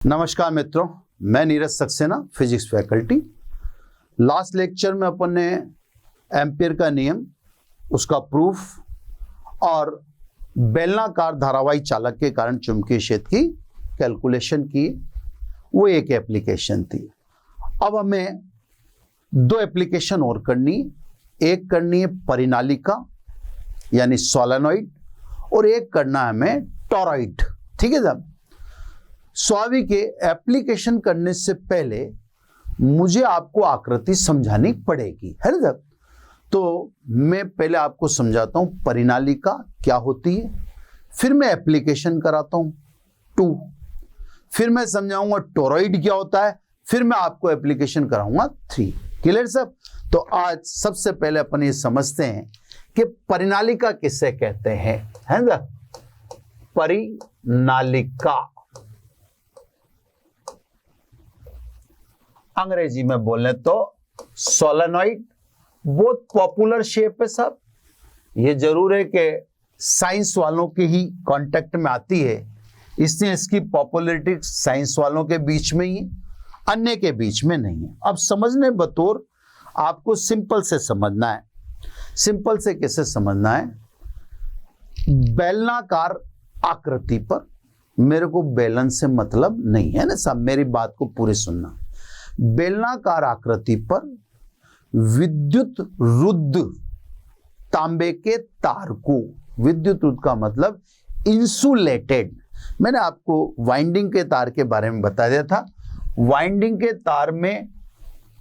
नमस्कार मित्रों, मैं Neeraj Saxena, physics faculty. Last lecture में अपन ने एम्पियर का नियम, उसका प्रूफ और बेलनाकार धारावाही चालक के कारण चुंबकीय क्षेत्र की कैलकुलेशन की। वो एक एप्लीकेशन थी। अब हमें दो एप्लीकेशन और करनी। एक करनी है परिनालिका यानी सोलेनॉइड, और एक करना है हमें टॉरॉइड। ठीक है साहब। स्वाभाविक एप्लीकेशन करने से पहले मुझे आपको आकृति समझानी पड़ेगी, है ना साहब। तो मैं पहले आपको समझाता हूं परिनालिका क्या होती है, फिर मैं एप्लीकेशन कराता हूं 2, फिर मैं समझाऊंगा टॉरॉइड क्या होता है, फिर मैं आपको एप्लीकेशन कराऊंगा 3। क्लियर साहब। तो आज सबसे पहले अपन ये समझते हैं कि परिनालिका किसे कहते हैं, है ना। परिनालिका अंग्रेजी में बोले तो सोलेनॉइड। बहुत पॉपुलर शेप है साहब। ये जरूर है कि साइंस वालों के ही कांटेक्ट में आती है, इसलिए इसकी पॉपुलैरिटी साइंस वालों के बीच में ही, अन्य के बीच में नहीं है। अब समझने बतौर आपको सिंपल से समझना है। सिंपल से कैसे समझना है? बेलनाकार आकृति पर, मेरे को बेलन से मतलब नहीं है ना साहब, मेरी बात को पूरी सुनना। बेलनाकार आकृति पर विद्युत रुद्ध तांबे के तार को, विद्युत रुद्ध का मतलब इंसुलेटेड। मैंने आपको वाइंडिंग के तार के बारे में बता दिया था। वाइंडिंग के तार में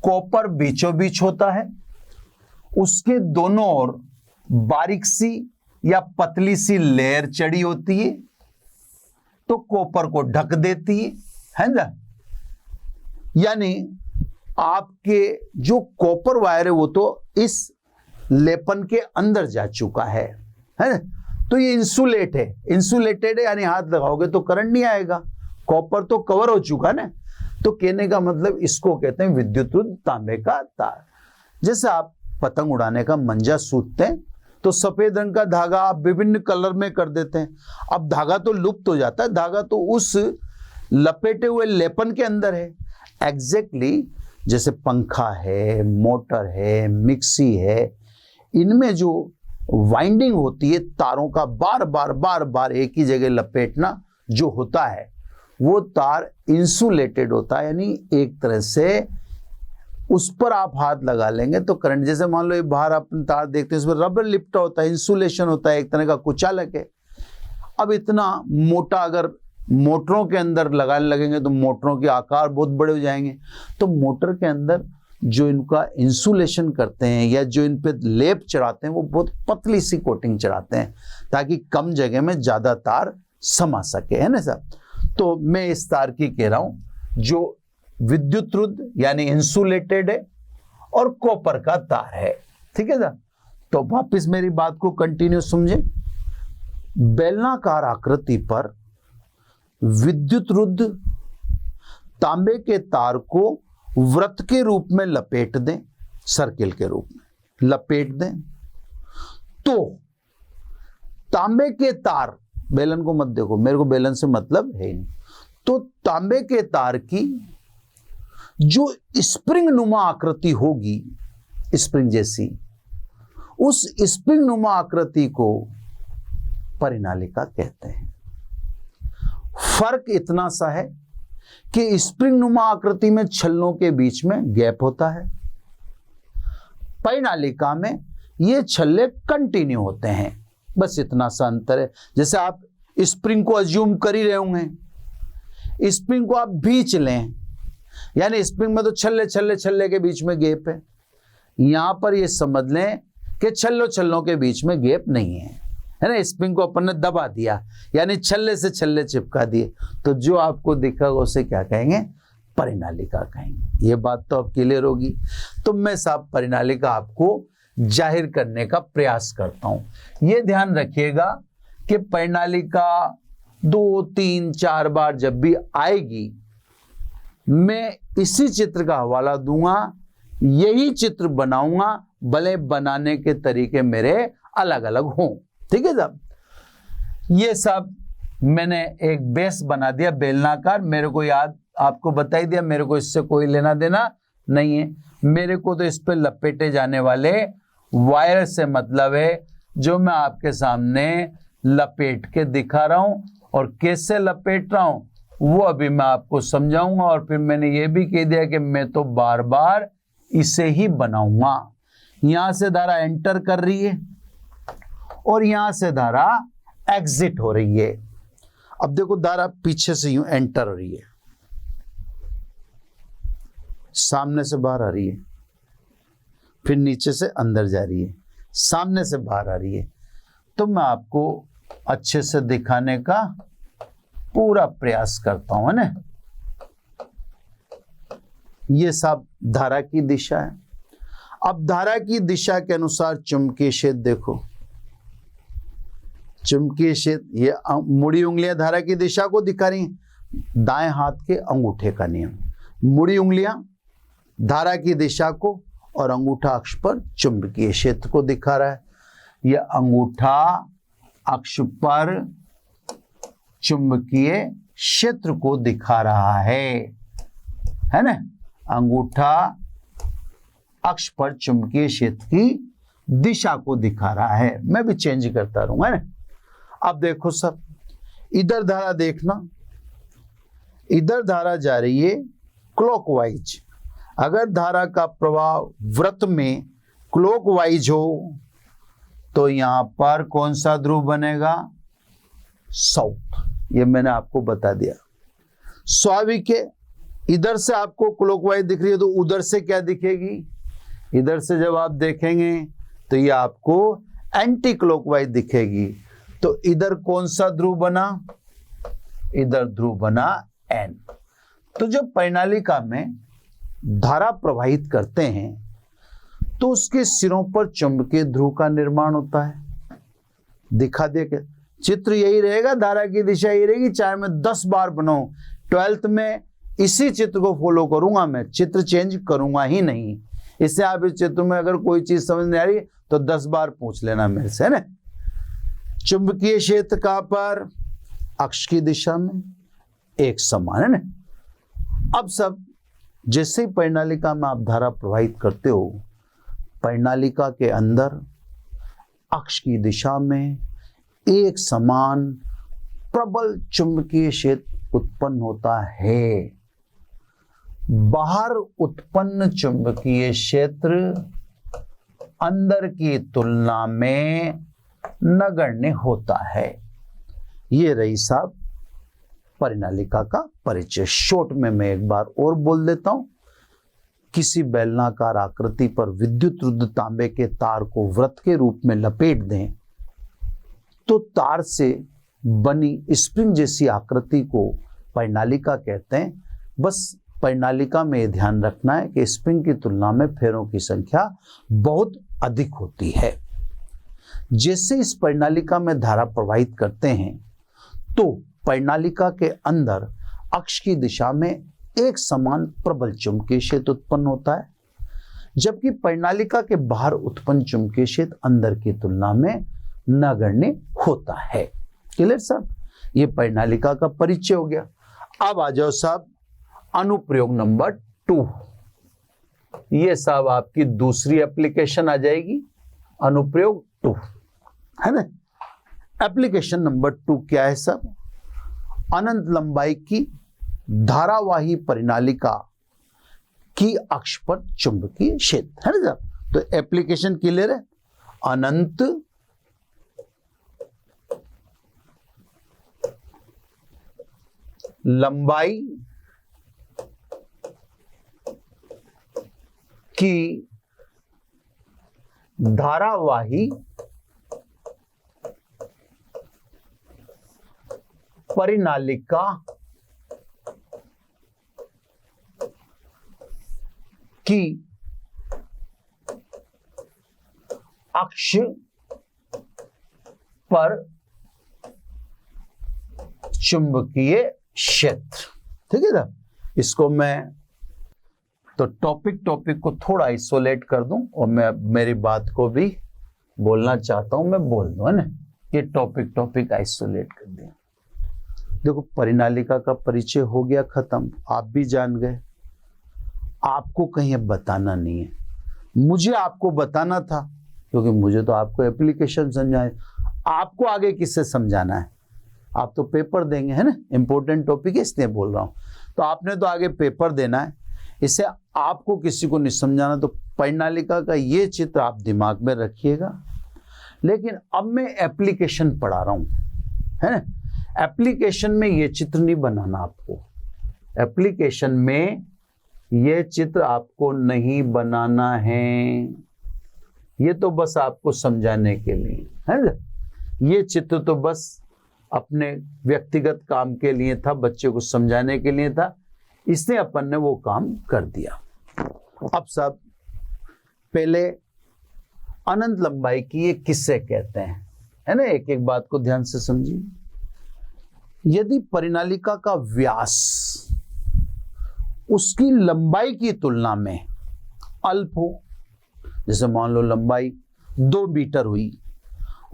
कॉपर बीचों बीच होता है, उसके दोनों ओर बारीक सी या पतली सी लेयर चढ़ी होती है, तो कॉपर को ढक देती है ना। यानी आपके जो कॉपर वायर है वो तो इस लेपन के अंदर जा चुका है ना? तो ये इंसुलेट है, इंसुलेटेड है, यानी हाथ लगाओगे तो करंट नहीं आएगा, कॉपर तो कवर हो चुका ना। तो कहने का मतलब इसको कहते हैं विद्युत रुद्ध तांबे का तार। जैसे आप पतंग उड़ाने का मंजा सूतते हैं तो सफेद रंग का धागा आप विभिन्न कलर में कर देते हैं। अब धागा तो लुप्त हो जाता है, धागा तो उस लपेटे हुए लेपन के अंदर है। एग्जैक्टली जैसे पंखा है, मोटर है, मिक्सी है, इनमें जो वाइंडिंग होती है तारों का बार बार एक ही जगह लपेटना जो होता है, वो तार इंसुलेटेड होता है। यानी एक तरह से उस पर आप हाथ लगा लेंगे तो करंट, जैसे मान लो ये बाहर अपन तार देखते हैं, इसमें रबर लिपटा होता है, इंसुलेशन होता है, एक तरह का कुचालक है। अब इतना मोटा अगर मोटरों के अंदर लगाने लगेंगे तो मोटरों के आकार बहुत बड़े हो जाएंगे। तो मोटर के अंदर जो इनका इंसुलेशन करते हैं या जो इन पे लेप चढ़ाते हैं, वो बहुत पतली सी कोटिंग चढ़ाते हैं ताकि कम जगह में ज्यादा तार समा सके, है ना साहब। तो मैं इस तार की कह रहा हूं जो विद्युत रुद्ध यानी इंसुलेटेड है और कॉपर का तार है। ठीक है साहब। तो वापिस मेरी बात को कंटिन्यू समझे। बेलनाकार आकृति पर विद्युत रुद्ध तांबे के तार को वृत्त के रूप में लपेट दें, सर्किल के रूप में लपेट दें, तो तांबे के तार, बेलन को मत देखो, मेरे को बेलन से मतलब है नहीं, तो तांबे के तार की जो स्प्रिंग नुमा आकृति होगी, स्प्रिंग जैसी, उस स्प्रिंग नुमा आकृति को परिनालिका कहते हैं। फर्क इतना सा है कि स्प्रिंग नुमा आकृति में छल्लों के बीच में गैप होता है, परिनालिका में ये छल्ले कंटिन्यू होते हैं। बस इतना सा अंतर है। जैसे आप स्प्रिंग को अज्यूम कर ही रहे होंगे, स्प्रिंग को आप भींच लें, यानी स्प्रिंग में तो छल्ले के बीच में गैप है। यहां पर ये समझ लें कि छल्लों के बीच में गैप नहीं है ना। स्प्रिंग को अपन ने दबा दिया, यानी छल्ले से छल्ले चिपका दिए, तो जो आपको दिखेगा उसे क्या कहेंगे? परिनालिका कहेंगे। ये बात तो अब क्लियर होगी। तो मैं साहब परिनालिका आपको जाहिर करने का प्रयास करता हूं। ये ध्यान रखिएगा कि परिनालिका 2, 3, 4 बार जब भी आएगी, मैं इसी चित्र का हवाला दूंगा, यही चित्र बनाऊंगा, भले बनाने के तरीके मेरे अलग अलग हों। ठीक है साहब। ये सब मैंने एक बेस बना दिया बेलनाकार, मेरे को याद आपको बता ही दिया, मेरे को इससे कोई लेना देना नहीं है। मेरे को तो इस पे लपेटे जाने वाले वायर से मतलब है, जो मैं आपके सामने लपेट के दिखा रहा हूं, और कैसे लपेट रहा हूं वो अभी मैं आपको समझाऊंगा। और फिर मैंने ये भी कह दिया कि मैं तो बार बार इसे ही बनाऊंगा। यहां से धारा एंटर कर रही है और यहां से धारा एग्जिट हो रही है। अब देखो धारा पीछे से यूं एंटर हो रही है, सामने से बाहर आ रही है, फिर नीचे से अंदर जा रही है, सामने से बाहर आ रही है। तो मैं आपको अच्छे से दिखाने का पूरा प्रयास करता हूं, है ना। ये सब धारा की दिशा है। अब धारा की दिशा के अनुसार चुंबकीय क्षेत्र देखो, चुंबकीय क्षेत्र, ये मुड़ी उंगलियां धारा की दिशा को दिखा रही हैं। दाएं हाथ के अंगूठे का नियम, मुड़ी उंगलियां धारा की दिशा को और अंगूठा अक्ष पर चुंबकीय क्षेत्र को दिखा रहा है। यह अंगूठा अक्ष पर चुंबकीय क्षेत्र को दिखा रहा है ना। अंगूठा अक्ष पर चुंबकीय क्षेत्र की दिशा को दिखा रहा है। मैं भी चेंज करता रहूंगा ना। अब देखो सब, इधर धारा देखना, इधर धारा जा रही है क्लॉकवाइज। अगर धारा का प्रवाह वृत्त में क्लॉकवाइज हो तो यहां पर कौन सा ध्रुव बनेगा? साउथ। ये मैंने आपको बता दिया। स्वाभाविक है, इधर से आपको क्लॉकवाइज दिख रही है तो उधर से क्या दिखेगी? इधर से जब आप देखेंगे तो ये आपको एंटी क्लॉकवाइज दिखेगी। तो इधर कौन सा ध्रुव बना? इधर ध्रुव बना एन। तो जब परिनालिका में धारा प्रवाहित करते हैं तो उसके सिरों पर चुंबकीय ध्रुव का निर्माण होता है। दिखा दे के चित्र यही रहेगा, धारा की दिशा यही रहेगी, चाहे मैं 10 बार बनाऊं। 12th में इसी चित्र को फॉलो करूंगा, मैं चित्र चेंज करूंगा ही नहीं। इससे आप इस चित्र में अगर कोई चीज समझ नहीं आ रही तो 10 बार पूछ लेना मेरे से, है ना। चुंबकीय क्षेत्र कहां पर? अक्ष की दिशा में एक समान, है ना। अब सब जैसे ही परिनालिका में आप धारा प्रवाहित करते हो, परिनालिका के अंदर अक्ष की दिशा में एक समान प्रबल चुंबकीय क्षेत्र उत्पन्न होता है। बाहर उत्पन्न चुंबकीय क्षेत्र अंदर की तुलना में नगण्य होता है। ये रही साहब परिनालिका का परिचय। शॉर्ट में मैं एक बार और बोल देता हूं। किसी बेलनाकार आकृति पर विद्युत रुद्ध तांबे के तार को वृत्त के रूप में लपेट दें तो तार से बनी स्प्रिंग जैसी आकृति को परिनालिका कहते हैं। बस परिनालिका में ध्यान रखना है कि स्प्रिंग की तुलना में फेरों की संख्या बहुत अधिक होती है। जैसे इस परिनालिका में धारा प्रवाहित करते हैं तो परिनालिका के अंदर अक्ष की दिशा में एक समान प्रबल चुंबकीय क्षेत्र उत्पन्न होता है, जबकि परिनालिका के बाहर उत्पन्न चुंबकीय क्षेत्र अंदर की तुलना में नगण्य होता है। क्लियर साहब? ये परिनालिका का परिचय हो गया। अब आ जाओ साहब अनुप्रयोग नंबर 2। ये साहब आपकी दूसरी एप्लीकेशन आ जाएगी, अनुप्रयोग 2, है ना। एप्लीकेशन नंबर 2 क्या है साहब? अनंत लंबाई की धारावाही परिनालिका की अक्ष पर चुंबकीय क्षेत्र, है ना साहब। तो एप्लीकेशन क्लियर है। अनंत लंबाई की धारावाही परिनालिका की अक्ष पर चुंबकीय क्षेत्र। ठीक है ना। इसको मैं तो टॉपिक को थोड़ा आइसोलेट कर दूं और मैं मेरी बात को भी बोलना चाहता हूं, मैं बोल दूं, है ना। ये टॉपिक आइसोलेट कर दिया। देखो, परिनालिका का परिचय हो गया खत्म, आप भी जान गए। आपको कहीं अब बताना नहीं है, मुझे आपको बताना था, क्योंकि मुझे तो आपको एप्लीकेशन समझाए, आपको आगे किससे समझाना है? आप तो पेपर देंगे, है ना, इंपॉर्टेंट टॉपिक है इसलिए बोल रहा हूं। तो आपने तो आगे पेपर देना है, इससे आपको किसी को नहीं समझाना। तो परिनालिका का ये चित्र आप दिमाग में रखिएगा। लेकिन अब मैं एप्लीकेशन पढ़ा रहा हूं, है ना। एप्लीकेशन में ये चित्र नहीं बनाना आपको, एप्लीकेशन में ये चित्र आपको नहीं बनाना है, ये तो बस आपको समझाने के लिए है ना। ये चित्र तो बस अपने व्यक्तिगत काम के लिए था, बच्चे को समझाने के लिए था, इसलिए अपन ने वो काम कर दिया। अब सब पहले अनंत लंबाई की ये किससे कहते हैं, है ना, एक एक बात को ध्यान से समझिए। यदि परिनालिका का व्यास उसकी लंबाई की तुलना में अल्प हो, जैसे मान लो लंबाई 2 मीटर हुई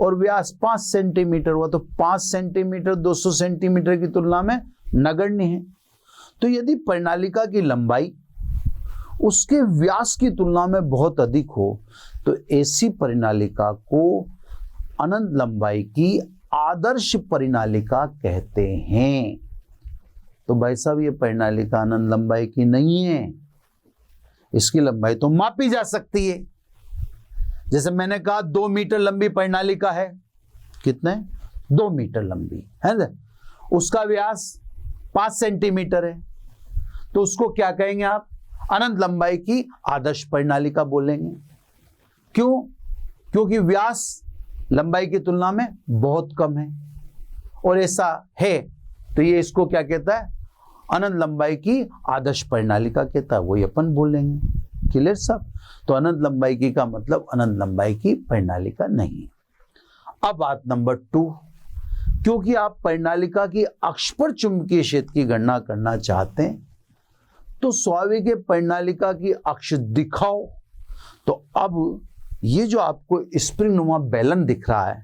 और व्यास 5 सेंटीमीटर हुआ, तो 5 सेंटीमीटर 200 सेंटीमीटर की तुलना में नगण्य है। तो यदि परिनालिका की लंबाई उसके व्यास की तुलना में बहुत अधिक हो, तो ऐसी परिनालिका को अनंत लंबाई की आदर्श परिनालिका कहते हैं। तो भाई साहब, ये परिनालिका अनंत लंबाई की नहीं है, इसकी लंबाई तो मापी जा सकती है। जैसे मैंने कहा 2 मीटर लंबी परिनालिका है, कितने, 2 मीटर लंबी है ना, उसका व्यास 5 सेंटीमीटर है, तो उसको क्या कहेंगे आप, अनंत लंबाई की आदर्श परिनालिका बोलेंगे। क्यों? क्योंकि व्यास लंबाई की तुलना में बहुत कम है, और ऐसा है तो ये इसको क्या कहता है, अनंत लंबाई की आदर्श परिनालिका कहता है, वही अपन बोलेंगे। क्लियर साहब? तो अनंत लंबाई की का मतलब अनंत लंबाई की परिनालिका नहीं। अब बात नंबर 2, क्योंकि आप परिनालिका की अक्ष पर चुंबकीय क्षेत्र की गणना करना चाहते हैं, तो स्वाभाविक है परिनालिका की अक्ष दिखाओ। तो अब ये जो आपको स्प्रिंग नुमा बेलन दिख रहा है,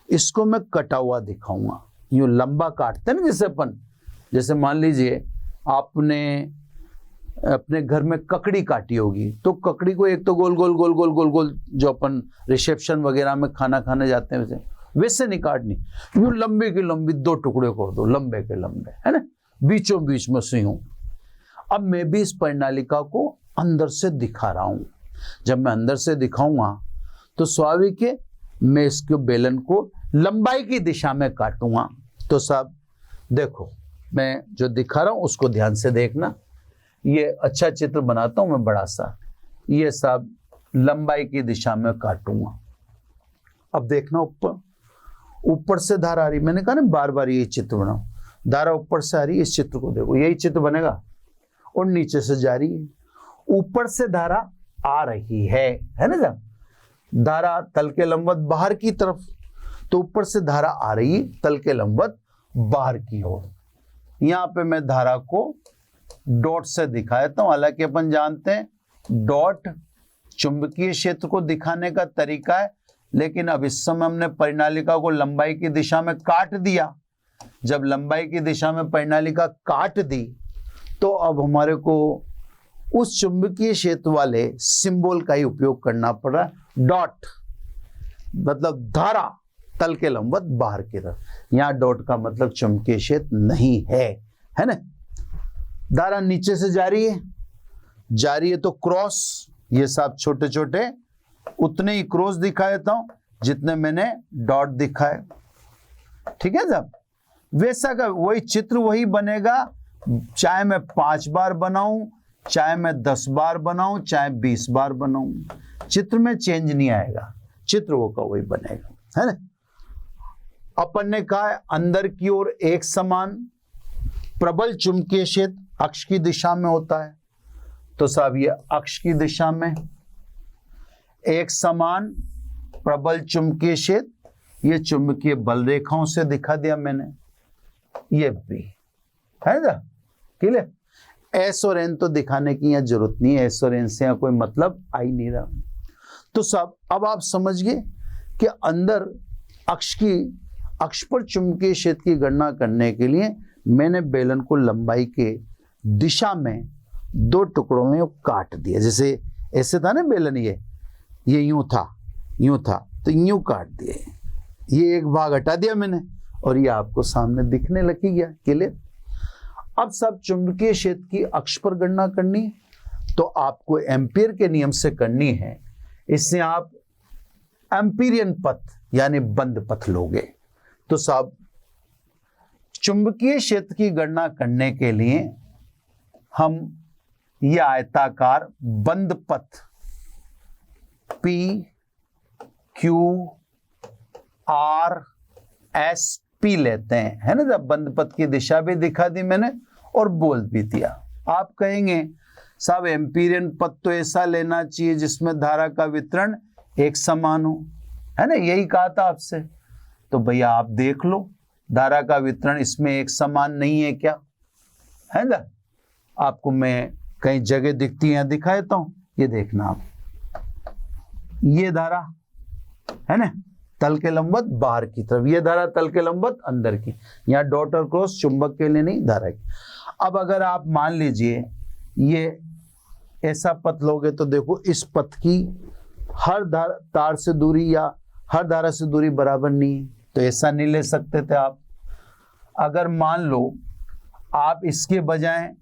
इसको मैं कटा हुआ दिखाऊंगा। यूं लंबा काटते हैं ना, जैसे अपन, जैसे मान लीजिए आपने अपने घर में ककड़ी काटी होगी, तो ककड़ी को एक तो गोल गोल गोल गोल गोल गोल, जो अपन रिसेप्शन वगैरह में खाना खाने जाते हैं वैसे नहीं काटनी, यूं लंबे के लंबी 2 टुकड़े कर दो, लंबे के लंबे, है ना, बीचों बीच में से यूं। अब मैं भी इस परिनालिका को अंदर से दिखा रहा हूं। जब मैं अंदर से दिखाऊंगा तो स्वाभाविक है मैं इसके बेलन को लंबाई की दिशा में काटूंगा। तो साहब देखो, मैं जो दिखा रहा हूं उसको ध्यान से देखना। ये अच्छा चित्र बनाता हूं मैं बड़ा सा, ये साहब लंबाई की दिशा में काटूंगा। अब देखना, ऊपर से धारा आ रही, मैंने कहा ना बार बार ये चित्र बनाओ, धारा ऊपर से आ रही है, इस चित्र को देखो, यही चित्र बनेगा, और नीचे से जा रही है, ऊपर से धारा आ रही है ना, जब धारा तल के लंबवत बाहर की तरफ, तो ऊपर से धारा आ रही तल के लंबवत बाहर की ओर। यहां पे मैं धारा को डॉट से दिखा देता हूं। हालांकि अपन जानते हैं डॉट चुंबकीय क्षेत्र को दिखाने का तरीका है, लेकिन अब इस समय हमने परिनालिका को लंबाई की दिशा में काट दिया। जब लंबाई की दिशा में परिनालिका काट दी, तो अब हमारे को उस चुंबकीय क्षेत्र वाले सिंबल का ही उपयोग करना पड़ रहा है। डॉट मतलब धारा तल के लंबवत बाहर की तरफ, यहां डॉट का मतलब चुंबकीय क्षेत्र नहीं है ना। धारा नीचे से जा रही है तो क्रॉस, ये सब छोटे छोटे उतने ही क्रॉस दिखा देता हूं जितने मैंने डॉट दिखाए, ठीक है साहब। वैसा का वही चित्र वही बनेगा, चाहे मैं 5 बार बनाऊं, चाहे मैं 10 बार बनाऊं, चाहे 20 बार बनाऊं, चित्र में चेंज नहीं आएगा, चित्र वो का वही बनेगा, है ना। अपन ने कहा है अंदर की ओर एक समान प्रबल चुंबकीय क्षेत्र अक्ष की दिशा में होता है, तो साहब ये अक्ष की दिशा में एक समान प्रबल चुंबकीय क्षेत्र, ये चुंबकीय बल रेखाओं से दिखा दिया मैंने, ये भी है ना, क्लियर। एस और एन तो दिखाने की यहाँ जरूरत नहीं है, एस और एन से यहाँ कोई मतलब आ ही नहीं रहा। तो साहब अब आप समझ गए कि अंदर अक्ष पर चुंबकीय क्षेत्र की गणना करने के लिए मैंने बेलन को लंबाई के दिशा में 2 टुकड़ों में काट दिया। जैसे ऐसे था ना बेलन, ये यूं था तो यूं काट दिए, ये एक भाग हटा दिया मैंने और ये आपको सामने दिखने लगी गया क्लियर। अब सब चुंबकीय क्षेत्र की अक्ष पर गणना करनी है तो आपको एम्पीयर के नियम से करनी है। इससे आप एम्पीरियन पथ यानी बंद पथ लोगे। तो साहब चुंबकीय क्षेत्र की गणना करने के लिए हम ये आयताकार बंद पथ P Q R S P लेते हैं, है ना। जब बंद पथ की दिशा भी दिखा दी मैंने और बोल भी दिया। आप कहेंगे साहब एम्पीरियन पथ तो ऐसा लेना चाहिए जिसमें धारा का वितरण एक समान हो, है ना, यही कहा था आपसे। तो भैया आप देख लो धारा का वितरण इसमें एक समान नहीं है क्या, है ना। आपको मैं कई जगह दिखती है दिखा देता हूं, ये देखना आप, ये धारा है ना तल के लंबवत बाहर की तरफ, ये धारा तल के लंबवत अंदर की, यहाँ डॉट और क्रॉस चुंबक के लिए नहीं धारा की। अब अगर आप मान लीजिए ये ऐसा पथ लोगे तो देखो इस पथ की हर तार से दूरी या हर धारा से दूरी बराबर नहीं है, तो ऐसा नहीं ले सकते थे आप। अगर मान लो आप इसके बजाय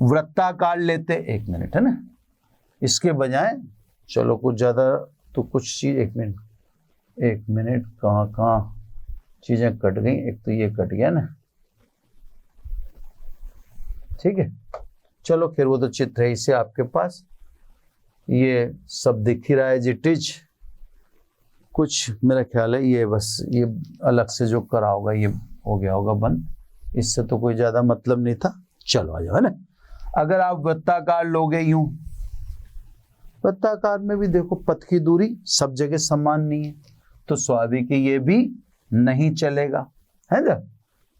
वृत्ताकार लेते, एक मिनट है ना, इसके बजाय चलो कुछ ज्यादा तो कुछ चीज, एक मिनट कहाँ चीजें कट गई, एक तो ये कट गया ना, ठीक है चलो खैर वो तो चित्र है इसे आपके पास, ये सब दिख ही रहा है जिटिज, कुछ मेरा ख्याल है ये बस ये अलग से जो करा होगा ये हो गया होगा बंद, इससे तो कोई ज्यादा मतलब नहीं था। चलो आ जाओ, है ना। अगर आप वृत्ताकार लोगे यूं, वृत्ताकार में भी देखो पथ की दूरी सब जगह समान नहीं है, तो स्वाभाविक ये भी नहीं चलेगा, है ना।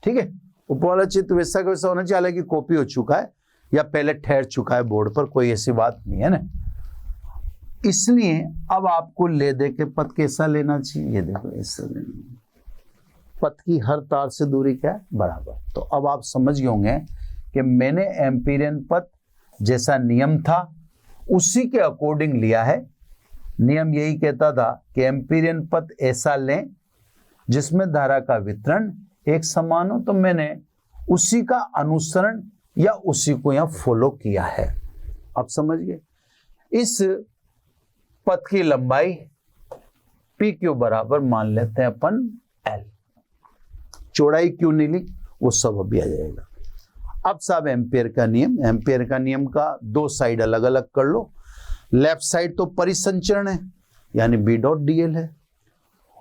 ठीक है, ऊपर वाला चित्र वैसा का वैसा होना चाहिए, हालांकि कॉपी हो चुका है या पहले ठहर चुका है बोर्ड पर, कोई ऐसी बात नहीं है ना। इसलिए अब आपको ले दे के पथ कैसा लेना चाहिए, ये देखो ऐसा लेना, पथ की हर तार से दूरी क्या है बराबर। तो अब आप समझ गए होंगे कि मैंने एम्पीरियन पथ जैसा नियम था उसी के अकॉर्डिंग लिया है। नियम यही कहता था कि एम्पीरियन पथ ऐसा लें जिसमें धारा का वितरण एक समान हो, तो मैंने उसी का अनुसरण या उसी को यहां फॉलो किया है। आप समझ गए। इस पथ की लंबाई पी क्यू बराबर मान लेते हैं अपन एल, चौड़ाई क्यों नहीं ली वो सब अभी आ जाएगा। अब साहब एम्पियर का नियम का 2 साइड अलग अलग कर लो। लेफ्ट साइड तो परिसंचरण है यानी बी डॉट डी एल है,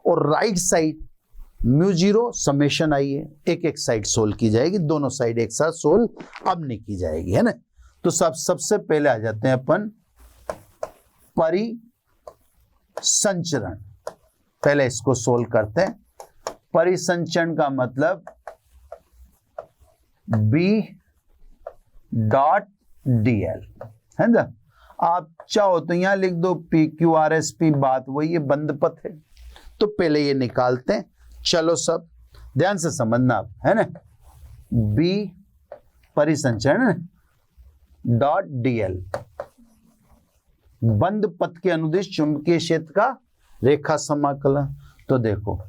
और right side mu zero summation i है, एक एक साइड सोल्व की जाएगी, दोनों साइड एक साथ सोल्व अब नहीं की जाएगी, है ना। तो सबसे पहले आ जाते हैं अपन परिसंचरण, पहले इसको सोल्व करते हैं। परिसंचरण का मतलब बी डॉट डी एल, है ना। आप चाहो तो यहां लिख दो P Q R S P, बात वही है, बंद पथ है। तो पहले ये निकालते हैं, चलो सब ध्यान से समझना आप, है ना। बी परिसंचरण डॉट डी एल, बंद पथ के अनुदिश चुंबकीय क्षेत्र का रेखा समाकलन। तो देखो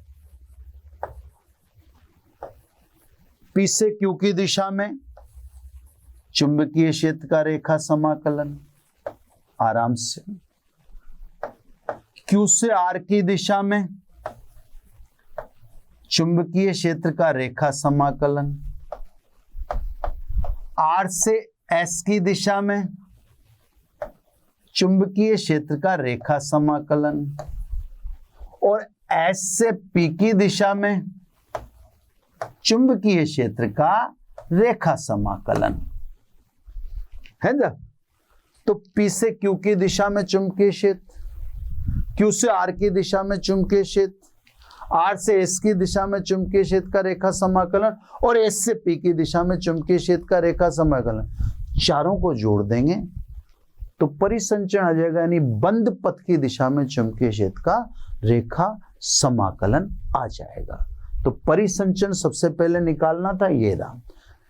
पी से क्यू की दिशा में चुंबकीय क्षेत्र का रेखा समाकलन, आराम से। क्यू से आर की दिशा में चुंबकीय क्षेत्र का रेखा समाकलन, आर से एस की दिशा में चुंबकीय क्षेत्र का रेखा समाकलन, और एस से पी की दिशा में चुंबकीय क्षेत्र का रेखा समाकलन, है ना। तो पी से क्यू की दिशा में चुंबकीय क्षेत्र, क्यू से आर की दिशा में चुंबकीय क्षेत्र, आर से एस की दिशा में चुंबकीय क्षेत्र का रेखा समाकलन, और एस से पी की दिशा में चुंबकीय क्षेत्र का रेखा समाकलन, चारों को जोड़ देंगे तो परिसंचरण आ जाएगा, यानी बंद पथ की दिशा में चुंबकीय क्षेत्र का रेखा समाकलन आ जाएगा। तो परिसंचरण सबसे पहले निकालना था, ये रहा।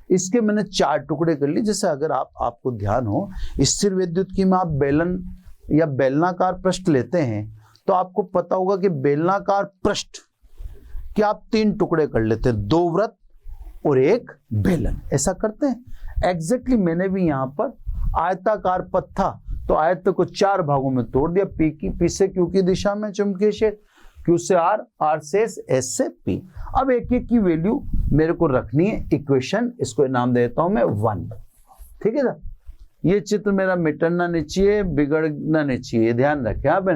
इसके मैंने 4 टुकड़े कर लिए। जैसे अगर आपको ध्यान हो, स्थिर विद्युत की में आप बेलन या बेलनाकार पृष्ठ लेते हैं तो आपको पता होगा कि बेलनाकार पृष्ठ कि आप 3 टुकड़े कर लेते हैं, 2 वृत्त और 1 बेलन, ऐसा करते हैं। एग्जैक्टली मैंने भी यहाँ पर आयताकार पथ था तो आयत को 4 भागों में तोड़ दिया। पी से क्यू की दिशा में चुंबकीय क्षेत्र, क्यू से आर, आर से एस से पी। अब एक एक की वैल्यू मेरे को रखनी है। इक्वेशन, इसको नाम देता हूं मैं 1। ठीक है ना, ये चित्र मेरा मिटना नहीं चाहिए, बिगड़ना नहीं चाहिए, ध्यान रखें आप।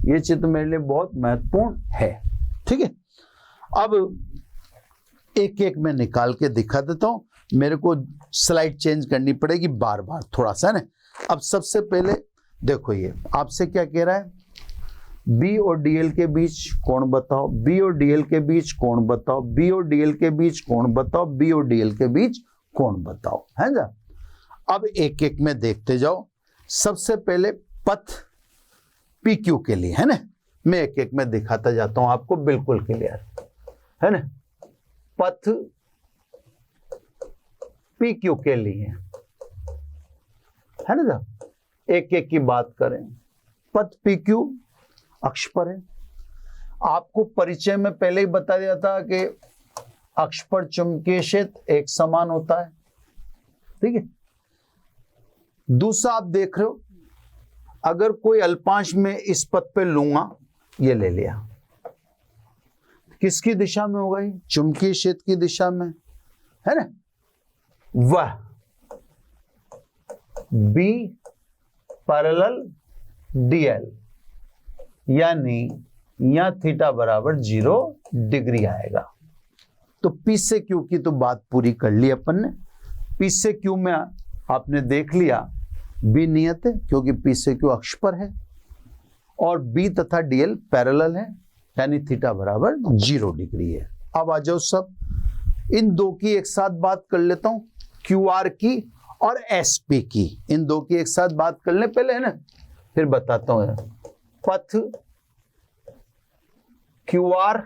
ये चित्र मेरे लिए बहुत महत्वपूर्ण है। ठीक है, अब एक एक मैं निकाल के दिखा देता हूं। मेरे को स्लाइड चेंज करनी पड़ेगी बार बार थोड़ा सा ना। अब सबसे पहले देखो, ये आपसे क्या कह रहा है, बी और डीएल के बीच कोण बताओ, बी और डीएल के बीच कोण बताओ, बी और डीएल के बीच कोण बताओ, बी और डीएल के बीच कोण बताओ, है ना। अब एक एक में देखते जाओ। सबसे पहले पथ पी क्यू के लिए, है ना, मैं एक एक में दिखाता जाता हूं आपको, बिल्कुल क्लियर है ना। पथ पी क्यू के लिए, है ना, एक एक की बात करें। पथ पी क्यू अक्ष पर है। आपको परिचय में पहले ही बता दिया था कि अक्ष पर चुंबकीय क्षेत्र एक समान होता है। ठीक है, दूसरा आप देख रहे हो, अगर कोई अल्पांश में इस पथ पे लूंगा, ये ले लिया, किसकी दिशा में होगा ये? चुंबकीय क्षेत्र की दिशा में, है ना। वह बी पैरेलल डीएल, यानी यहां थीटा बराबर 0 डिग्री आएगा। तो पी से क्यू की तो बात पूरी कर ली अपन ने। पी से क्यू में आपने देख लिया बी नियत है क्योंकि पी से क्यू अक्ष पर है, और बी तथा डीएल पैरेलल है, यानी थीटा बराबर 0 डिग्री है। अब आ जाओ सब, इन दो की एक साथ बात कर लेता हूं, क्यू आर की और एस पी की। इन दो की एक साथ बात कर ले पहले, है ना, फिर बताता हूं। पथ क्यू आर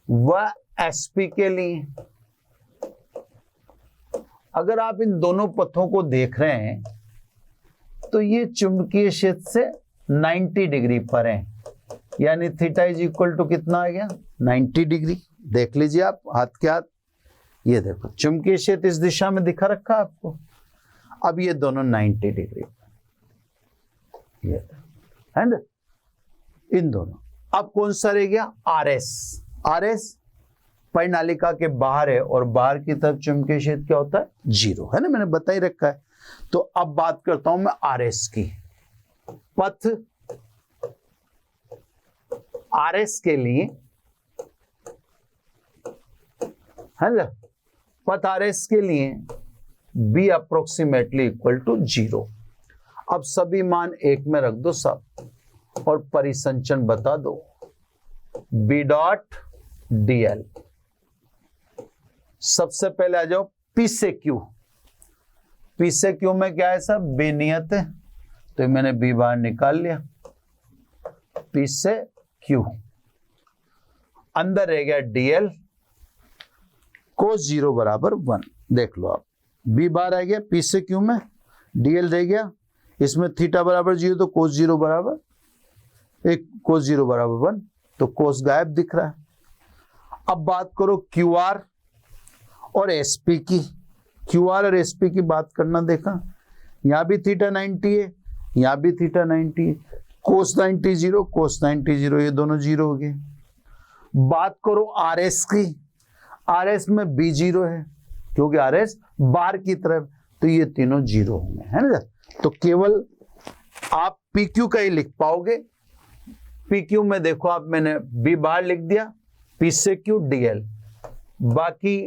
व एस पी के लिए, अगर आप इन दोनों पथों को देख रहे हैं तो ये चुंबकीय क्षेत्र से 90 डिग्री पर है, यानी थीटा इज इक्वल टू कितना आ गया? 90 डिग्री। देख लीजिए आप हाथ के हाथ, ये देखो चुंबकीय क्षेत्र इस दिशा में दिखा रखा आपको। अब ये दोनों 90 डिग्री, ये है ना, इन दोनों। अब कौन सा रह गया? R S. आर एस परिनालिका के बाहर है और बाहर की तरफ चुंबकीय क्षेत्र क्या होता है? 0, है ना, मैंने बता ही रखा है। तो अब बात करता हूं मैं आर एस की। पथ आर एस के लिए, है ना, पथ आर एस के लिए बी अप्रोक्सीमेटली इक्वल टू 0। अब सभी मान 1 में रख दो सब और परिसंचरण बता दो। बी डॉट डीएल, सबसे पहले आ जाओ पी से क्यू। पी से क्यू में क्या है सब? बी नियत है, तो मैंने बी बाहर निकाल लिया। पी से क्यू, अंदर रह गया डीएल, कोस 0 बराबर 1। देख लो आप, बी बाहर आ गया पी से क्यू में, डीएल रह गया, इसमें थीटा बराबर 0 तो कोस 0 बराबर 1, कोस 0 बराबर 1, तो कोस गायब दिख रहा है। अब बात करो क्यू आर और एसपी की। क्यू आर और एसपी की बात करना, देखा यहां भी थीटा 90 है, यहां भी थीटा 90 है, कोस 90 0, कोस 90 0, ये दोनों 0 हो गए। बात करो आर एस की। आर एस में बी 0 है क्योंकि आर एस बार की तरफ, तो ये तीनों 0 होंगे, है ना। तो केवल आप पी क्यू का ही लिख पाओगे। पी क्यू में देखो आप, मैंने बी बाहर लिख दिया, पी से क्यू डीएल, बाकी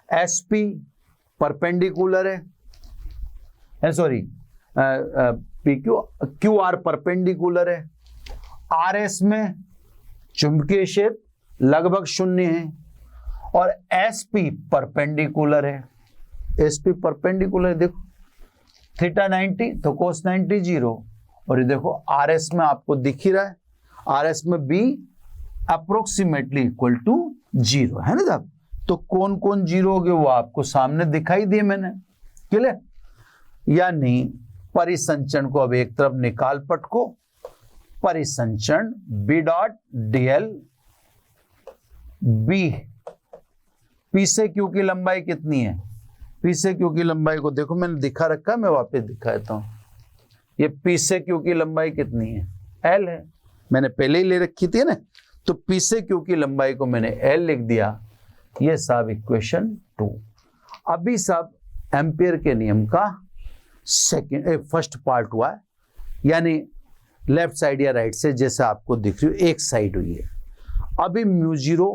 एस पी परपेंडिकुलर है, sorry P Q R perpendicular है। आर एस में चुंबकीय क्षेत्र लगभग 0 है और एस पी परपेंडिकुलर है। एस पी परपेंडिकुलर, देखो थीटा 90 तो कोस 90 0, और ये देखो आर एस में आपको दिख ही रहा है, आर एस में बी अप्रोक्सीमेटली इक्वल टू 0, है ना साहब। तो कौन कौन 0 हो गए वो आपको सामने दिखाई दिए मैंने, क्लियर। यानी परिसंचरण को अब एक तरफ निकाल पटको, परिसंचरण B dot DL B, P से क्यू की लंबाई कितनी है, पी से क्यू की लंबाई को देखो मैंने दिखा रखा है, मैं वापस दिखा देता हूं। ये पी से क्यू की लंबाई कितनी है, एल है, मैंने पहले ही ले रखी थी ना, तो पी से क्यू की लंबाई को मैंने एल लिख दिया। ये साहब इक्वेशन 2। अभी साहब एम्पियर के नियम का फर्स्ट पार्ट हुआ है, यानी लेफ्ट साइड या राइट से जैसे आपको दिख रही हो एक साइड हुई है। अभी म्यू जीरो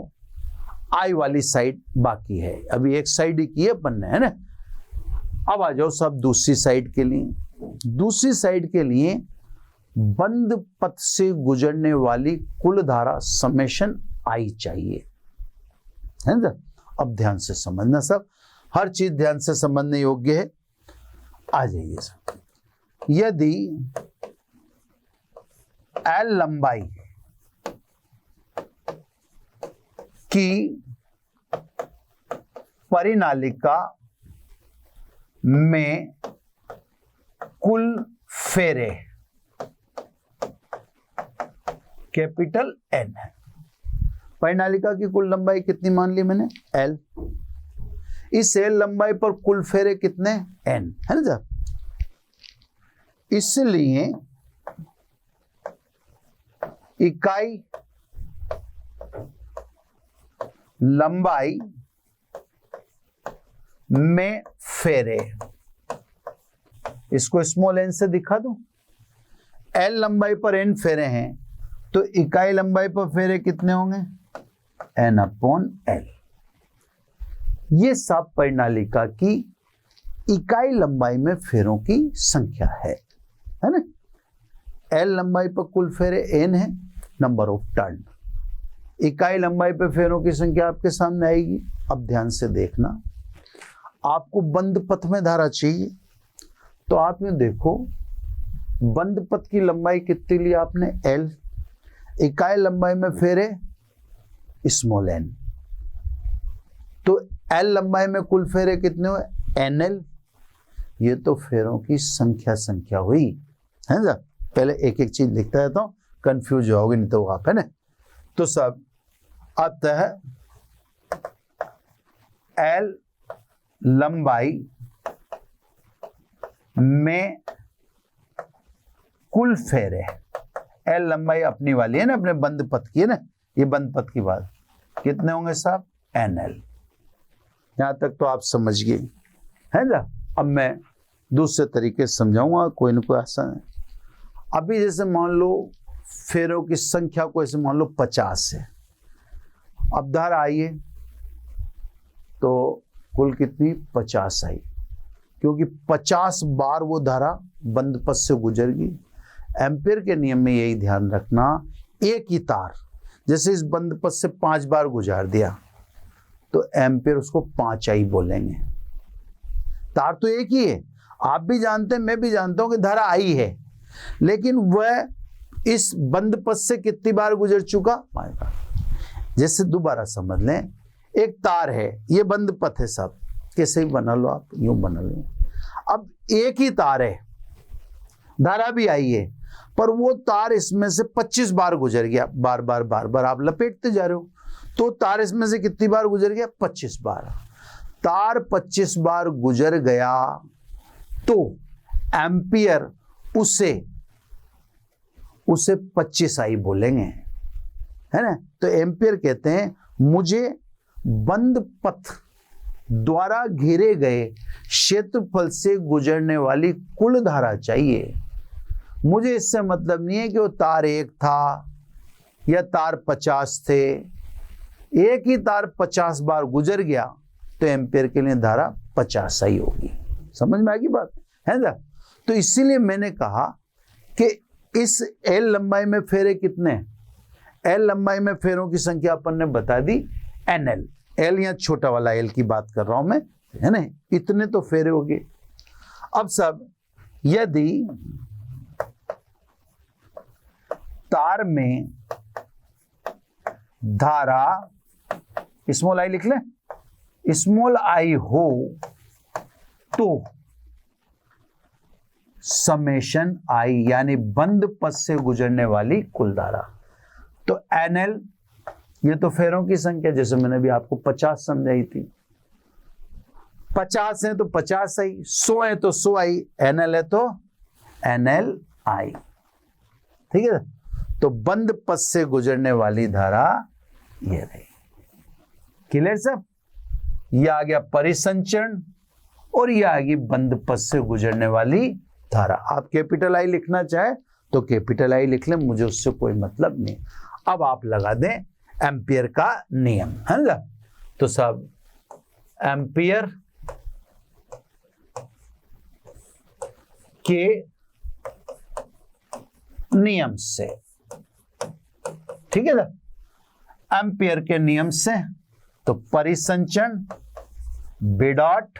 आई वाली साइड बाकी है, अभी एक साइड ही की है अपन ने, है ना। अब आ जाओ सब दूसरी साइड के लिए। दूसरी साइड के लिए बंद पथ से गुजरने वाली कुल धारा समेशन आई चाहिए, है ना। अब ध्यान से समझना सब, हर चीज ध्यान से समझने योग्य है। आ जाइए सब, यदि एल लंबाई की परिनालिका में कुल फेरे कैपिटल एन है, परिनालिका की कुल लंबाई कितनी मान ली मैंने, एल। इस एल लंबाई पर कुल फेरे कितने, एन, है ना साहब। इसलिए इकाई लंबाई में फेरे, इसको स्मॉल एन से दिखा दूं। एल लंबाई पर एन फेरे हैं तो इकाई लंबाई पर फेरे कितने होंगे, एन अपॉन एल। ये सब परिनालिका की इकाई लंबाई में फेरों की संख्या है ना। एल लंबाई पर कुल फेरे एन है, नंबर ऑफ टर्न। इकाई लंबाई पर फेरों की संख्या आपके सामने आएगी। अब ध्यान से देखना, आपको बंद पथ में धारा चाहिए, तो आप ये देखो बंद पथ की लंबाई कितनी ली आपने, एल। इकाई लंबाई में फेरे स्मॉल एन, तो एल लंबाई में कुल फेरे कितने हुए, एन एल। ये तो फेरों की संख्या हुई, है ना। पहले एक एक चीज लिखता रहता हूं, कंफ्यूज होगी नहीं तो आप, है ना। तो सब अतः एल लंबाई में कुल फेरे, एल लंबाई अपनी वाली है ना, अपने बंद पथ की है ना, ये बंद पथ की बात, कितने होंगे साहब, एन एल। यहां तक तो आप समझ गए, है ना। अब मैं दूसरे तरीके से समझाऊंगा, कोई ना कोई आसान है। अभी जैसे मान लो फेरों की संख्या को ऐसे मान लो 50 है, अब धारा आई है तो कुल कितनी, 50 आई, क्योंकि 50 बार वो धारा बंद पथ से गुजर गई। एम्पियर के नियम में यही ध्यान रखना, एक ही तार जैसे इस बंद पथ से 5 बार गुजार दिया तो एम्पियर उसको 5 आई बोलेंगे। तार तो एक ही है, आप भी जानते हैं, मैं भी जानता हूं कि धारा आई है, लेकिन वह इस बंद पथ से कितनी बार गुजर चुका, 5 बार। जैसे दोबारा समझ लें, एक तार है, ये बंद पथ है सब, कैसे ही बना लो आप, यूं बना लो। अब एक ही तार है, धारा भी आई है, पर वो तार इसमें से 25 बार गुजर गया, बार बार बार बार आप लपेटते जा रहे हो, तो तार इसमें से कितनी बार गुजर गया, 25 बार। तार 25 बार गुजर गया तो एम्पियर उसे 25 आई बोलेंगे, है ना। तो एम्पियर कहते हैं मुझे बंद पथ द्वारा घेरे गए क्षेत्रफल से गुजरने वाली कुल धारा चाहिए। मुझे इससे मतलब नहीं है कि वो तार 1 था या तार 50 थे, एक ही तार 50 बार गुजर गया तो एम्पियर के लिए धारा 50 आई होगी। समझ में आएगी बात, है ना। तो इसीलिए मैंने कहा कि इस एल लंबाई में फेरे कितने, एल लंबाई में फेरों की संख्या अपन ने बता दी, एन एल। एल यहाँ छोटा वाला एल की बात कर रहा हूं मैं, है ना, इतने तो फेरे हो गए। अब सब यदि तार में धारा स्मॉल आई लिख ले, स्मॉल आई हो तो समेशन आई यानी बंद पथ से गुजरने वाली कुल धारा। तो एनएल ये तो फेरों की संख्या, जैसे मैंने भी आपको 50 समझाई थी, 50 है तो 50 आई, 100 है तो 100 आई, एनएल है तो एनएल आई। ठीक है, तो बंद पथ से गुजरने वाली धारा ये रही। क्लियर सब? ये आ गया परिसंचरण और ये आ गई बंद पथ से गुजरने वाली धारा। आप कैपिटल आई लिखना चाहे तो कैपिटल आई लिख लें, मुझे उससे कोई मतलब नहीं। अब आप लगा दें एम्पियर का नियम, है ना? तो सब एम्पियर के नियम से, ठीक है ना, एम्पियर के नियम से, तो परिसंचरण B dot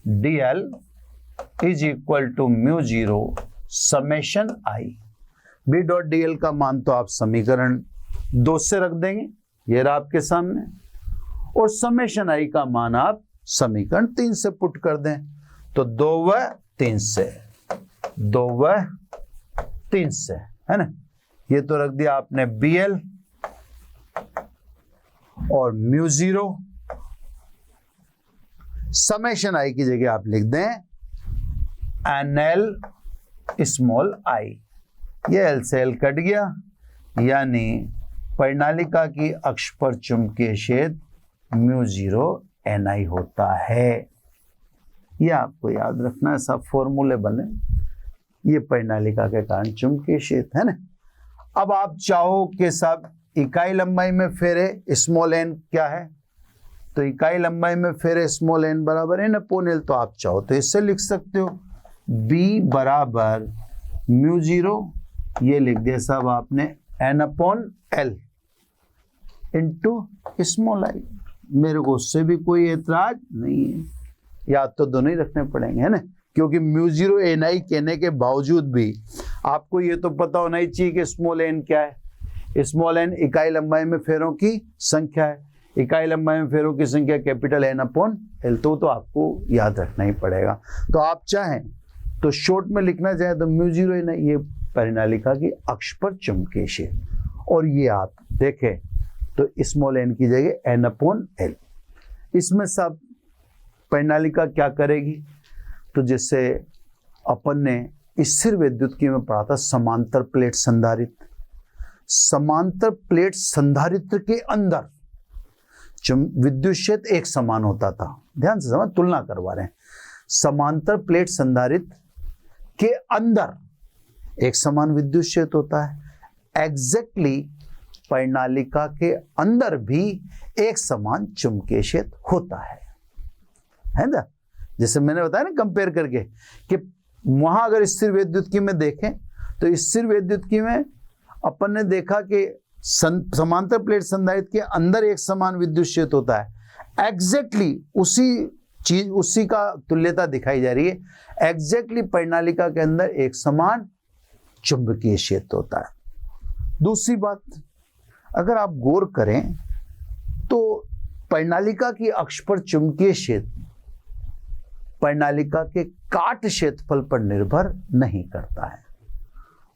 D L is equal to mu zero summation I. B dot D L का मान तो आप समीकरण 2 से रख देंगे, ये रहा आपके सामने, और समेशन आई का मान आप समीकरण 3 से पुट कर दें, तो 2 व 3 से, 2 व 3 से, है ना? ये तो रख दिया आपने बी एल और म्यू जीरो समेशन आई की जगह आप लिख दें एन एल स्मॉल आई। ये एल से एल कट गया, यानी परिनालिका की अक्ष पर चुंबकीय क्षेत्र म्यू जीरो एन आई होता है। ये आपको याद रखना है, सब फॉर्मूले बने, ये परिनालिका के कारण चुंबकीय क्षेत्र है ना। अब आप चाहो कि सब इकाई लंबाई में फेरे स्मॉल एन क्या है, तो इकाई लंबाई में फेरे स्मॉल एन बराबर एन अपॉन एल, तो आप चाहो तो इससे लिख सकते हो बी बराबर म्यू जीरो, ये लिख दिया सब आपने N upon L into small I. मेरे को उससे भी कोई एतराज नहीं है, याद तो दोनों ही रखने पड़ेंगे, है ना, क्योंकि म्यू जीरो एन आई कहने के बावजूद भी आपको ये तो पता होना ही चाहिए कि स्मॉल एन क्या है। स्मॉल एन इकाई लंबाई में फेरों की संख्या है, इकाई लंबाई में फेरों की संख्या कैपिटल एन अपॉन एल, तो आपको याद रखना ही पड़ेगा। तो आप चाहें तो शॉर्ट में लिखना चाहें तो म्यू जीरो एन आई, ये परिनालिका की अक्ष पर चुंबकीय क्षेत्र, और ये आप देखें तो स्मॉल एन की जगह एन अपॉन एल। इसमें सब परिनालिका क्या करेगी, तो जैसे अपन ने स्थिर विद्युत में पढ़ा था समांतर प्लेट संधारित्र, समांतर प्लेट संधारित्र के अंदर विद्युत क्षेत्र एक समान होता था। ध्यान से समझ, तुलना करवा रहे हैं, समांतर प्लेट संधारित्र के अंदर एक समान विद्युत क्षेत्र होता है। एग्जैक्टली परिनालिका के अंदर भी एक समान चुंबकीय क्षेत्र होता है ना। जैसे मैंने बताया ना कंपेयर करके कि वहां अगर स्थिर विद्युत में देखें तो स्थिर विद्युत में अपन ने देखा कि समांतर प्लेट संधारित्र के अंदर एक समान विद्युत क्षेत्र होता है। एग्जैक्टली उसी चीज, उसी का तुल्यता दिखाई जा रही है। एग्जैक्टली परिनालिका के अंदर एक समान चुंबकीय क्षेत्र होता है। दूसरी बात, अगर आप गौर करें तो परिनालिका की अक्ष पर चुंबकीय क्षेत्र परिनालिका के काट क्षेत्रफल पर निर्भर नहीं करता है।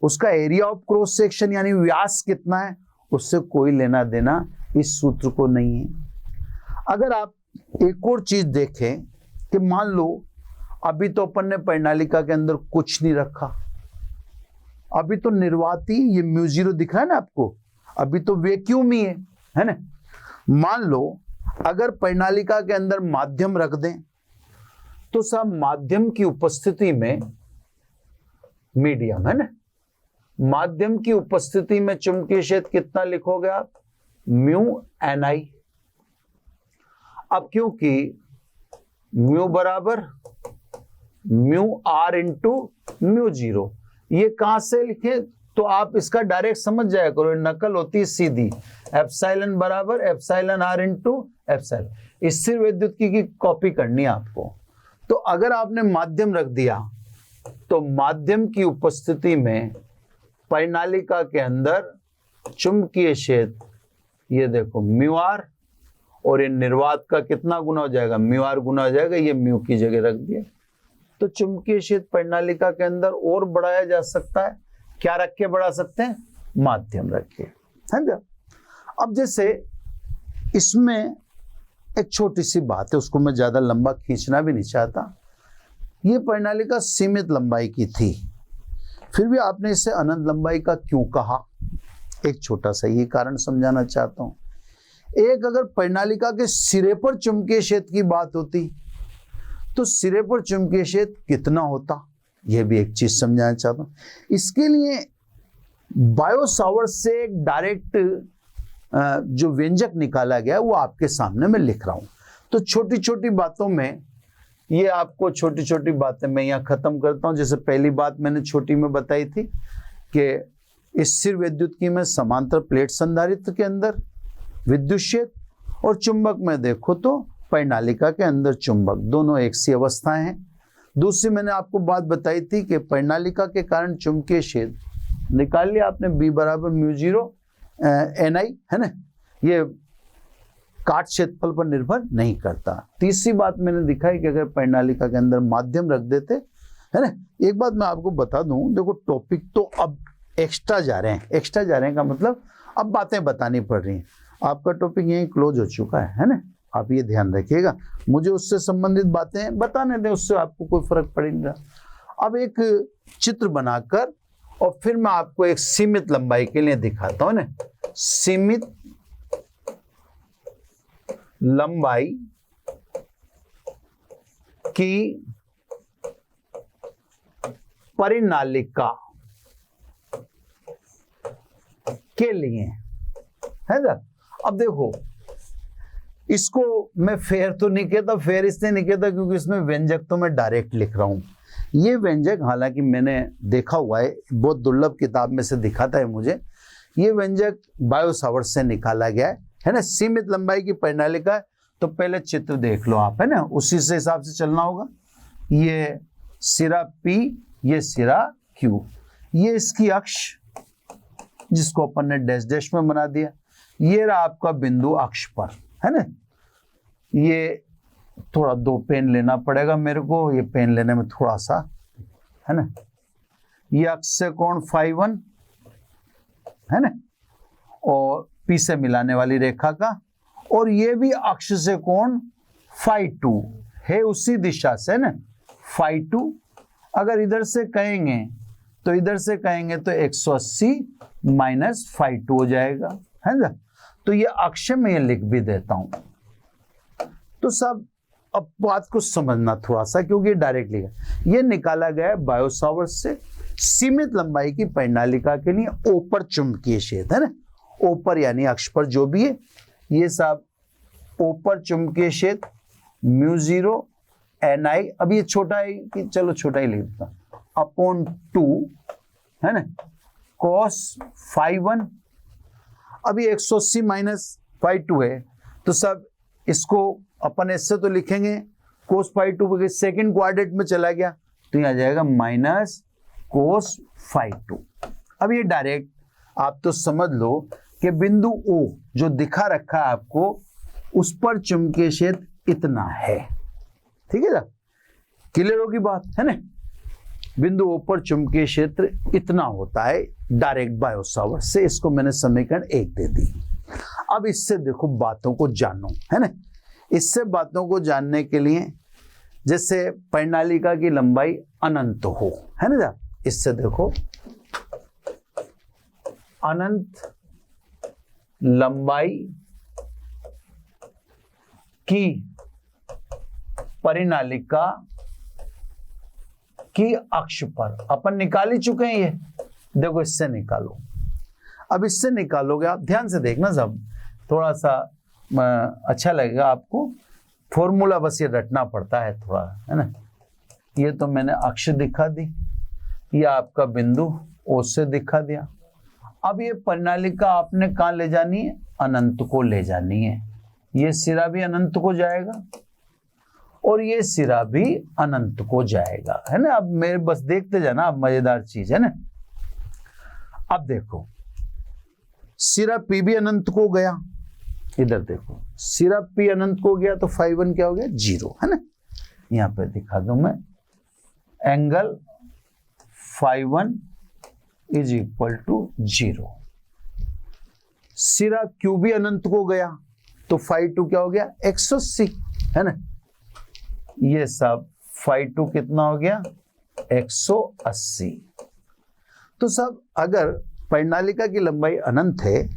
उसका एरिया ऑफ क्रॉस सेक्शन यानी व्यास कितना है उससे कोई लेना देना इस सूत्र को नहीं है। अगर आप एक और चीज देखें कि मान लो अभी तो अपन ने परिनालिका के अंदर कुछ नहीं रखा, अभी तो निर्वाती ये म्यू जीरो दिख रहा है ना आपको, अभी तो वैक्यूम ही है ना। मान लो अगर परिनालिका के अंदर माध्यम रख दें तो सब माध्यम की उपस्थिति में मीडियम है ना, माध्यम की उपस्थिति में चुंबकीय क्षेत्र कितना लिखोगे आप, म्यू एन आई। अब क्योंकि म्यू बराबर mu R into mu zero, ये कहां से लिखे तो आप इसका डायरेक्ट समझ जाया करो, नकल होती है सीधी, एप्सिलॉन बराबर एप्सिलॉन आर इंटू एप्सिलॉन। स्थिर विद्युत की कॉपी करनी है आपको। तो अगर आपने माध्यम रख दिया तो माध्यम की उपस्थिति में परिनालिका के अंदर चुंबकीय क्षेत्र ये देखो म्यू आर, और ये निर्वात का कितना गुना हो जाएगा, म्यू आर गुना हो जाएगा, ये म्यू की जगह रख दिया। तो चुंबकीय क्षेत्र प्रणालिका के अंदर और बढ़ाया जा सकता है, क्या रख के बढ़ा सकते हैं, माध्यम रख के, है ना। अब जैसे इसमें एक छोटी सी बात है, उसको मैं ज्यादा लंबा खींचना भी नहीं चाहता। ये प्रणालिका सीमित लंबाई की थी, फिर भी आपने इसे अनंत लंबाई का क्यों कहा, एक छोटा सा ये कारण समझाना चाहता हूं। एक, अगर प्रणालिका के सिरे पर चुंबकीय क्षेत्र की बात होती तो सिरे पर चुंबकीय क्षेत्र कितना होता, यह भी एक चीज समझाना चाहता हूं। इसके लिए बायो सावर्ट से एक डायरेक्ट जो व्यंजक निकाला गया वो आपके सामने मैं लिख रहा हूं। तो छोटी छोटी बातों में ये आपको छोटी छोटी बातें मैं यहाँ खत्म करता हूं। जैसे पहली बात मैंने छोटी में बताई थी कि स्थिर विद्युत में समांतर प्लेट संधारित्र के अंदर विद्युत क्षेत्र, और चुंबक में देखो तो प्रणालिका के अंदर चुंबक, दोनों एक सी अवस्थाएं हैं। दूसरी मैंने आपको बात बताई थी कि प्रणालिका के कारण चुंबकीय क्षेत्र निकाल लिया आपने, B बराबर म्यू जीरो NI, है ना, ये काट क्षेत्रफल पर निर्भर नहीं करता। तीसरी बात मैंने दिखाई कि अगर प्रणालिका के अंदर माध्यम रख देते, है ना। एक बात मैं आपको बता दूं, देखो टॉपिक तो अब एक्स्ट्रा जा रहे हैं, एक्स्ट्रा जा रहे हैं का मतलब अब बातें बतानी पड़ रही हैं। आपका टॉपिक यहीं क्लोज हो चुका है ना, आप ये ध्यान रखिएगा। मुझे उससे संबंधित बातें बताने दें, उससे आपको कोई फर्क पड़ नहीं रहा। अब एक चित्र बनाकर और फिर मैं आपको एक सीमित लंबाई के लिए दिखाता हूं ना, सीमित लंबाई की परिनालिका के लिए, है ना। अब देखो, इसको मैं फेयर तो नहीं कहता, फेयर इसलिए नहीं कहता क्योंकि इसमें व्यंजक तो मैं डायरेक्ट लिख रहा हूं। ये व्यंजक हालांकि मैंने देखा हुआ है, बहुत दुर्लभ किताब में से दिखाता है मुझे। ये व्यंजक बायो सावर्ट से निकाला गया है ना। सीमित लंबाई की प्रणालिका, तो पहले चित्र देख लो आप, है ना, उसी से हिसाब से चलना होगा। ये सिरा P, ये सिरा Q, ये इसकी अक्ष जिसको अपन ने डैश डैश में बना दिया। ये रहा आपका बिंदु अक्ष पर, है ना। ये थोड़ा दो पेन लेना पड़ेगा मेरे को, ये पेन लेने में थोड़ा सा, है ना। ये अक्ष से कोण φ1, है ना, और P से मिलाने वाली रेखा का, और ये भी अक्ष से कोण φ2 है, उसी दिशा से ना φ2। अगर इधर से कहेंगे तो इधर से कहेंगे तो 180 माइनस φ2 हो जाएगा, है ना। तो ये अक्ष में ये लिख भी देता हूं। तो सब अब बात को समझना थोड़ा सा, क्योंकि डायरेक्ट लिखा, ये निकाला गया है बायो सावर्ट से सीमित लंबाई की प्रणालिका के लिए ऊपर चुंबकीय क्षेत्र, है ना, ऊपर यानी अक्ष पर जो भी है, ये सब ऊपर चुंबकीय क्षेत्र म्यू जीरो NI, अब ये छोटा है कि चलो छोटा ही लिख देता, अपॉन 2, है ना, cos φ1। अब ये 180 माइनस φ2 है, तो सब इसको अपन ऐसे तो लिखेंगे cos φ2 सेकेंड क्वाड्रेंट में चला गया तो यहाँ जाएगा माइनस cos φ2। अब ये डायरेक्ट आप तो समझ लो कि बिंदु O जो दिखा रखा है आपको, उस पर चुंबकीय क्षेत्र इतना है, ठीक है ना, क्लियर होगी बात, है ना। बिंदु O पर चुंबकीय क्षेत्र इतना होता है डायरेक्ट बायो सावर्ट से, इसको मैंने समीकरण 1 दे दी। अब इससे देखो बातों को जानो, है ना। इससे बातों को जानने के लिए, जैसे प्रणालिका की लंबाई अनंत हो, है ना, इससे देखो अनंत लंबाई की परिनालिका की अक्ष पर अपन निकाल ही चुके हैं। ये देखो, इससे निकालो। अब इससे निकालोगे आप, ध्यान से देखना, सब थोड़ा सा अच्छा लगेगा आपको। फॉर्मूला बस ये रटना पड़ता है थोड़ा, है ना। ये तो मैंने अक्ष दिखा दी, ये आपका बिंदु O से दिखा दिया। अब ये प्रणालिका आपने कहाँ ले जानी है, अनंत को ले जानी है। ये सिरा भी अनंत को जाएगा और ये सिरा भी अनंत को जाएगा, है ना। अब मेरे बस देखते जाना, अब मजेदार चीज है ना। अब देखो, सिरा P भी अनंत को गया, इधर देखो, सिरा पी अनंत को गया तो फाई वन क्या हो गया, 0, है ना। यहां पे दिखा दूं मैं, angle phi one is equal to 0। सिरा क्यू भी अनंत को गया तो फाई टू क्या हो गया, 180, है ना। ये सब फाई टू कितना हो गया, 180। तो सब अगर परिनालिका की लंबाई अनंत है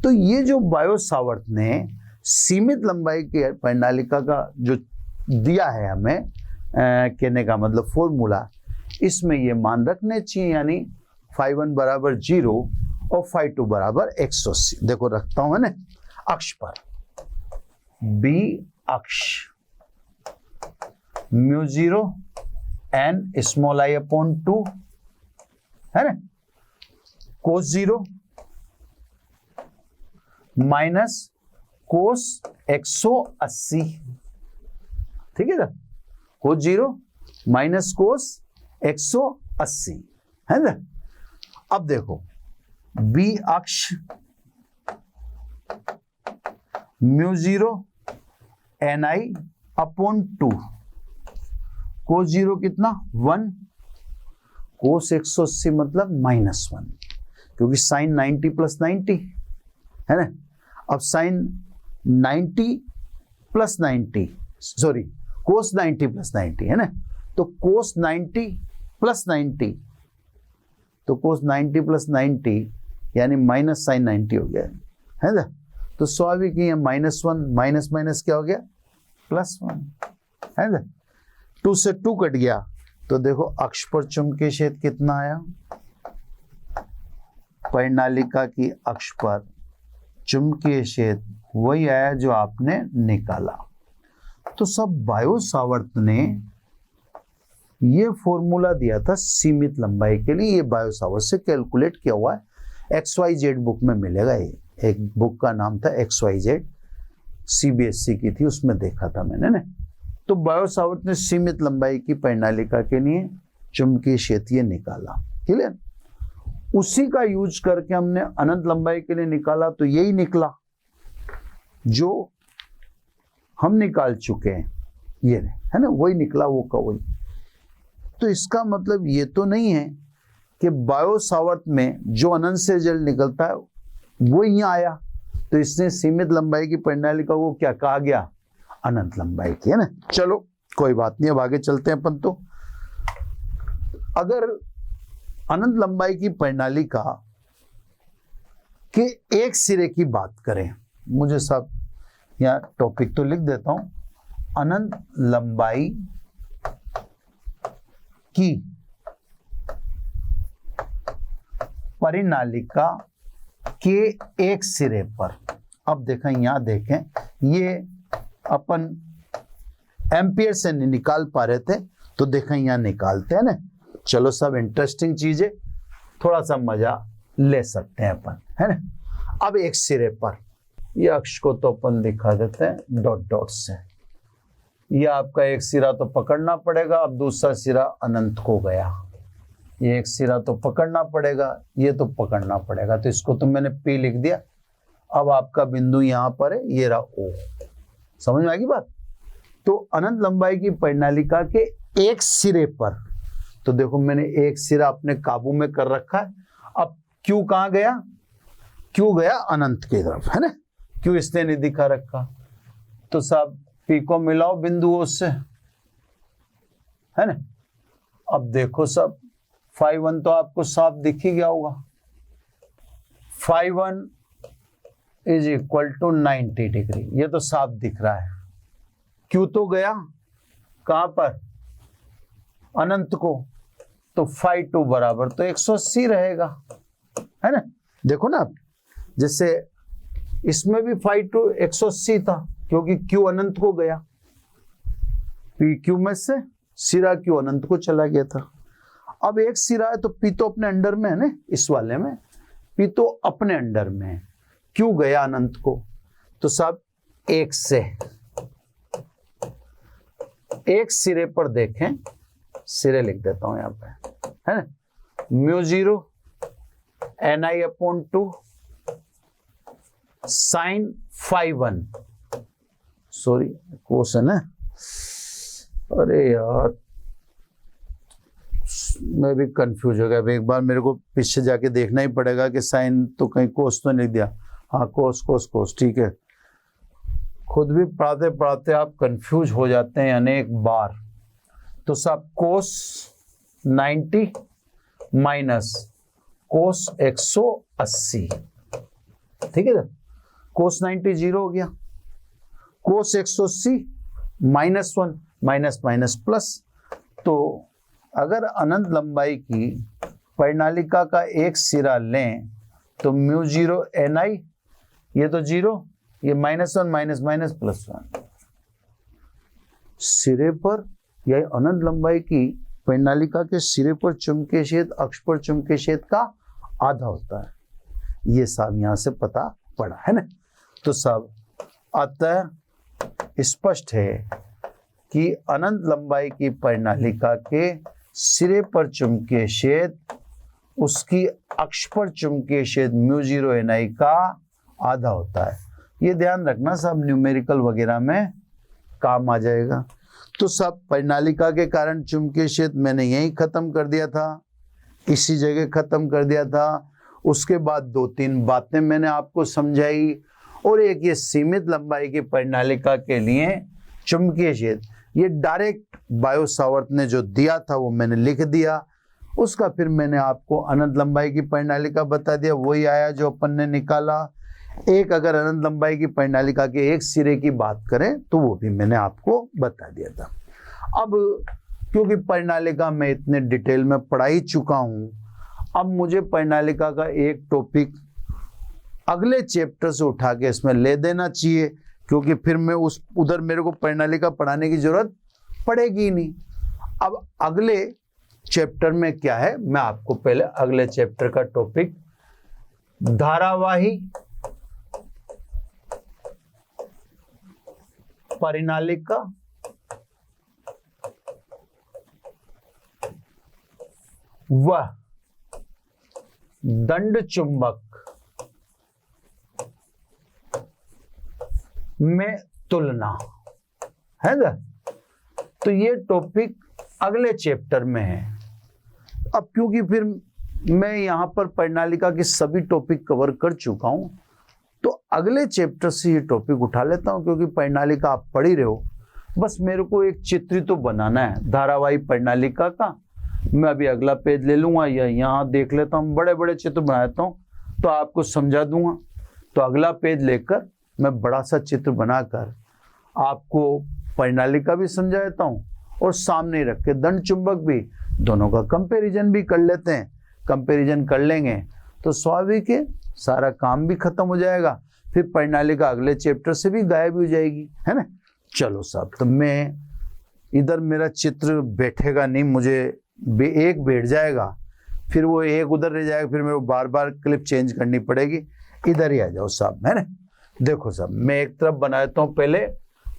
तो ये जो बायो सावर्त ने सीमित लंबाई की परिनालिका का जो दिया है हमें, कहने का मतलब फॉर्मूला, इसमें ये मान रखने चाहिए, यानी फाई वन बराबर 0 और फाई टू बराबर 180। देखो रखता हूं, है ना, अक्ष पर बी अक्ष mu 0 N small I upon 2, है ना, कोस 0 माइनस कोस 180, ठीक है ना, कोस 0 माइनस कोस 180, है ना। अब देखो बी अक्ष म्यू 0 एन आई अपॉन 2, कोस 0 कितना 1, कोस 180 मतलब -1, क्योंकि साइन 90 प्लस 90, है ना। अब साइन 90 प्लस 90, सॉरी कोस 90 प्लस 90, है ना, तो कोस 90 प्लस 90, तो कोस 90 प्लस 90 यानी माइनस साइन 90 हो गया, है ना। तो स्वाभाविक ही -1 माइनस माइनस क्या हो गया, +1, है ना। 2 से 2 कट गया, तो देखो अक्ष पर चुंबकीय क्षेत्र कितना आया, परिनालिका की अक्ष पर चुंबकीय क्षेत्र वही आया जो आपने निकाला। तो सब बायो सावर्त ने ये फॉर्मूला दिया था सीमित लंबाई के लिए, ये बायो सावर्त से कैलकुलेट किया हुआ है, XYZ बुक में मिलेगा। ये एक बुक का नाम था XYZ, CBSE की थी, उसमें देखा था मैंने ना। तो बायो सावर्त ने सीमित लंबाई की परिनालिका के लिए चुंबकीय क्षेत्र निकाला, क्लियर। उसी का यूज करके हमने अनंत लंबाई के लिए निकाला, तो यही निकला जो हम निकाल चुके हैं, ये है ना, वही निकला वो का वही। तो इसका मतलब ये तो नहीं है कि बायो सावर्त में जो अनंत से रिजल्ट निकलता है वो यहाँ आया, तो इसने सीमित लंबाई की परिनालिका को क्या कहा गया, अनंत लंबाई की, है ना। चलो कोई बात नहीं, अब आगे चलते हैं अपन। तो अगर अनंत लंबाई की परिनालिका के एक सिरे की बात करें, मुझे सब यहाँ टॉपिक तो लिख देता हूं, अनंत लंबाई की परिनालिका के एक सिरे पर, अब देखें, यहां देखें, ये अपन एम्पियर से नहीं निकाल पा रहे थे, तो देखें यहां निकालते हैं ना। चलो सब इंटरेस्टिंग चीजें, थोड़ा सा मजा ले सकते हैं अपन, है ना। अब एक सिरे पर, ये अक्ष को तो अपन दिखा देते हैं डॉट डॉट से, ये आपका एक सिरा तो पकड़ना पड़ेगा, अब दूसरा सिरा अनंत को गया, ये एक सिरा तो पकड़ना पड़ेगा, ये तो पकड़ना पड़ेगा, तो इसको तो मैंने P लिख दिया। अब आपका बिंदु यहां पर है, ये रहा O, समझ में आ गई बात। तो अनंत लंबाई की परिनालिका के एक सिरे पर, तो देखो मैंने एक सिरा अपने काबू में कर रखा है। अब Q कहां गया, Q गया अनंत की तरफ, है ना, Q इसने नहीं दिखा रखा, तो सब P को मिलाओ बिंदुओं से, है ना। अब देखो सब फाई 1 तो आपको साफ दिख ही गया होगा, phi 1 is equal to 90 degree, ये तो साफ दिख रहा है। Q तो गया कहां पर, अनंत को, तो फाई 2 बराबर तो 180 रहेगा, है ना। देखो ना, जैसे इसमें भी फाई 2 180 था, क्योंकि Q अनंत को गया, P Q में से सिरा Q अनंत को चला गया था। अब एक सिरा है तो P तो अपने अंडर में है ना, इस वाले में P तो अपने अंडर में है, Q गया अनंत को, तो सब एक से एक सिरे पर देखें, सिरे लिख देता हूं यहां पे, है ना, mu 0 NI upon 2 sine phi 1, sorry question है, अरे यार मैं भी कंफ्यूज हो गया। एक बार मेरे को पीछे जाके देखना ही पड़ेगा कि साइन तो कहीं कोस तो नहीं दिया। हाँ कोस कोस कोस, ठीक है। खुद भी पढ़ाते पढ़ाते आप कंफ्यूज हो जाते हैं अनेक बार। तो सब कोस 90 माइनस कोस 180, ठीक है। कोस 90 जीरो हो गया, कोस 180 -1 माइनस माइनस प्लस। तो अगर अनंत लंबाई की परिनालिका का एक सिरा लें तो म्यू जीरो ni, ये तो जीरो, ये -1 माइनस माइनस +1। सिरे पर या अनंत लंबाई की परिनालिका के सिरे पर चुंबकीय क्षेत्र अक्ष पर चुंबकीय क्षेत्र का आधा होता है। ये सब यहां से पता पड़ा है ना। तो सब अतः स्पष्ट है कि अनंत लंबाई की परिनालिका के सिरे पर चुंबकीय क्षेत्र उसकी अक्ष पर चुंबकीय क्षेत्र म्यू जीरो ni का आधा होता है। ये ध्यान रखना, सब न्यूमेरिकल वगैरह में काम आ जाएगा। तो सब परिनालिका के कारण चुंबकीय क्षेत्र मैंने यही खत्म कर दिया था, इसी जगह खत्म कर दिया था। उसके बाद 2-3 बातें मैंने आपको समझाई, और एक ये सीमित लंबाई की परिनालिका के लिए चुंबकीय क्षेत्र, ये डायरेक्ट बायो सावर्त ने जो दिया था वो मैंने लिख दिया। उसका फिर मैंने आपको अनंत लंबाई की परिनालिका बता दिया, वही आया जो अपन ने निकाला। एक अगर अनंत लंबाई की परिनालिका के एक सिरे की बात करें तो वो भी मैंने आपको बता दिया था। अब क्योंकि परिनालिका मैं इतने डिटेल में पढ़ा ही चुका हूं, अब मुझे परिनालिका का एक टॉपिक अगले चैप्टर से उठा के इसमें ले देना चाहिए, क्योंकि फिर मैं उधर मेरे को परिनालिका पढ़ाने की जरूरत पड़ेगी नहीं। अब अगले चैप्टर में क्या है, मैं आपको पहले अगले चैप्टर का टॉपिक धारावाही परिनालिका व दंड चुंबक में तुलना है ना। तो ये टॉपिक अगले चैप्टर में है। अब क्योंकि फिर मैं यहां पर परिनालिका के सभी टॉपिक कवर कर चुका हूं, तो अगले चैप्टर से ये टॉपिक उठा लेता हूं, क्योंकि परिनालिका आप पढ़ ही रहे हो। बस मेरे को एक चित्र तो बनाना है धारावाही परिनालिका का। मैं अभी अगला पेज ले लूंगा या यहाँ देख लेता हूँ, बड़े बड़े चित्र बनाता हूँ तो आपको समझा दूंगा। तो अगला पेज लेकर मैं बड़ा सा चित्र बनाकर आपको परिनालिका भी समझा देता हूँ, और सामने रख के दंड चुंबक भी, दोनों का कंपैरिजन भी कर लेते हैं। कंपैरिजन कर लेंगे तो स्वाभाविक है सारा काम भी खत्म हो जाएगा, फिर परिनालिका अगले चैप्टर से भी गायब हो जाएगी, है ना। चलो साहब, तो मैं इधर मेरा चित्र बैठेगा नहीं, मुझे एक बैठ जाएगा, फिर वो एक उधर रह जाएगा, फिर मेरे को बार बार क्लिप चेंज करनी पड़ेगी। इधर ही आ जाओ साहब, है ना। देखो साहब, मैं एक तरफ बना देता हूँ पहले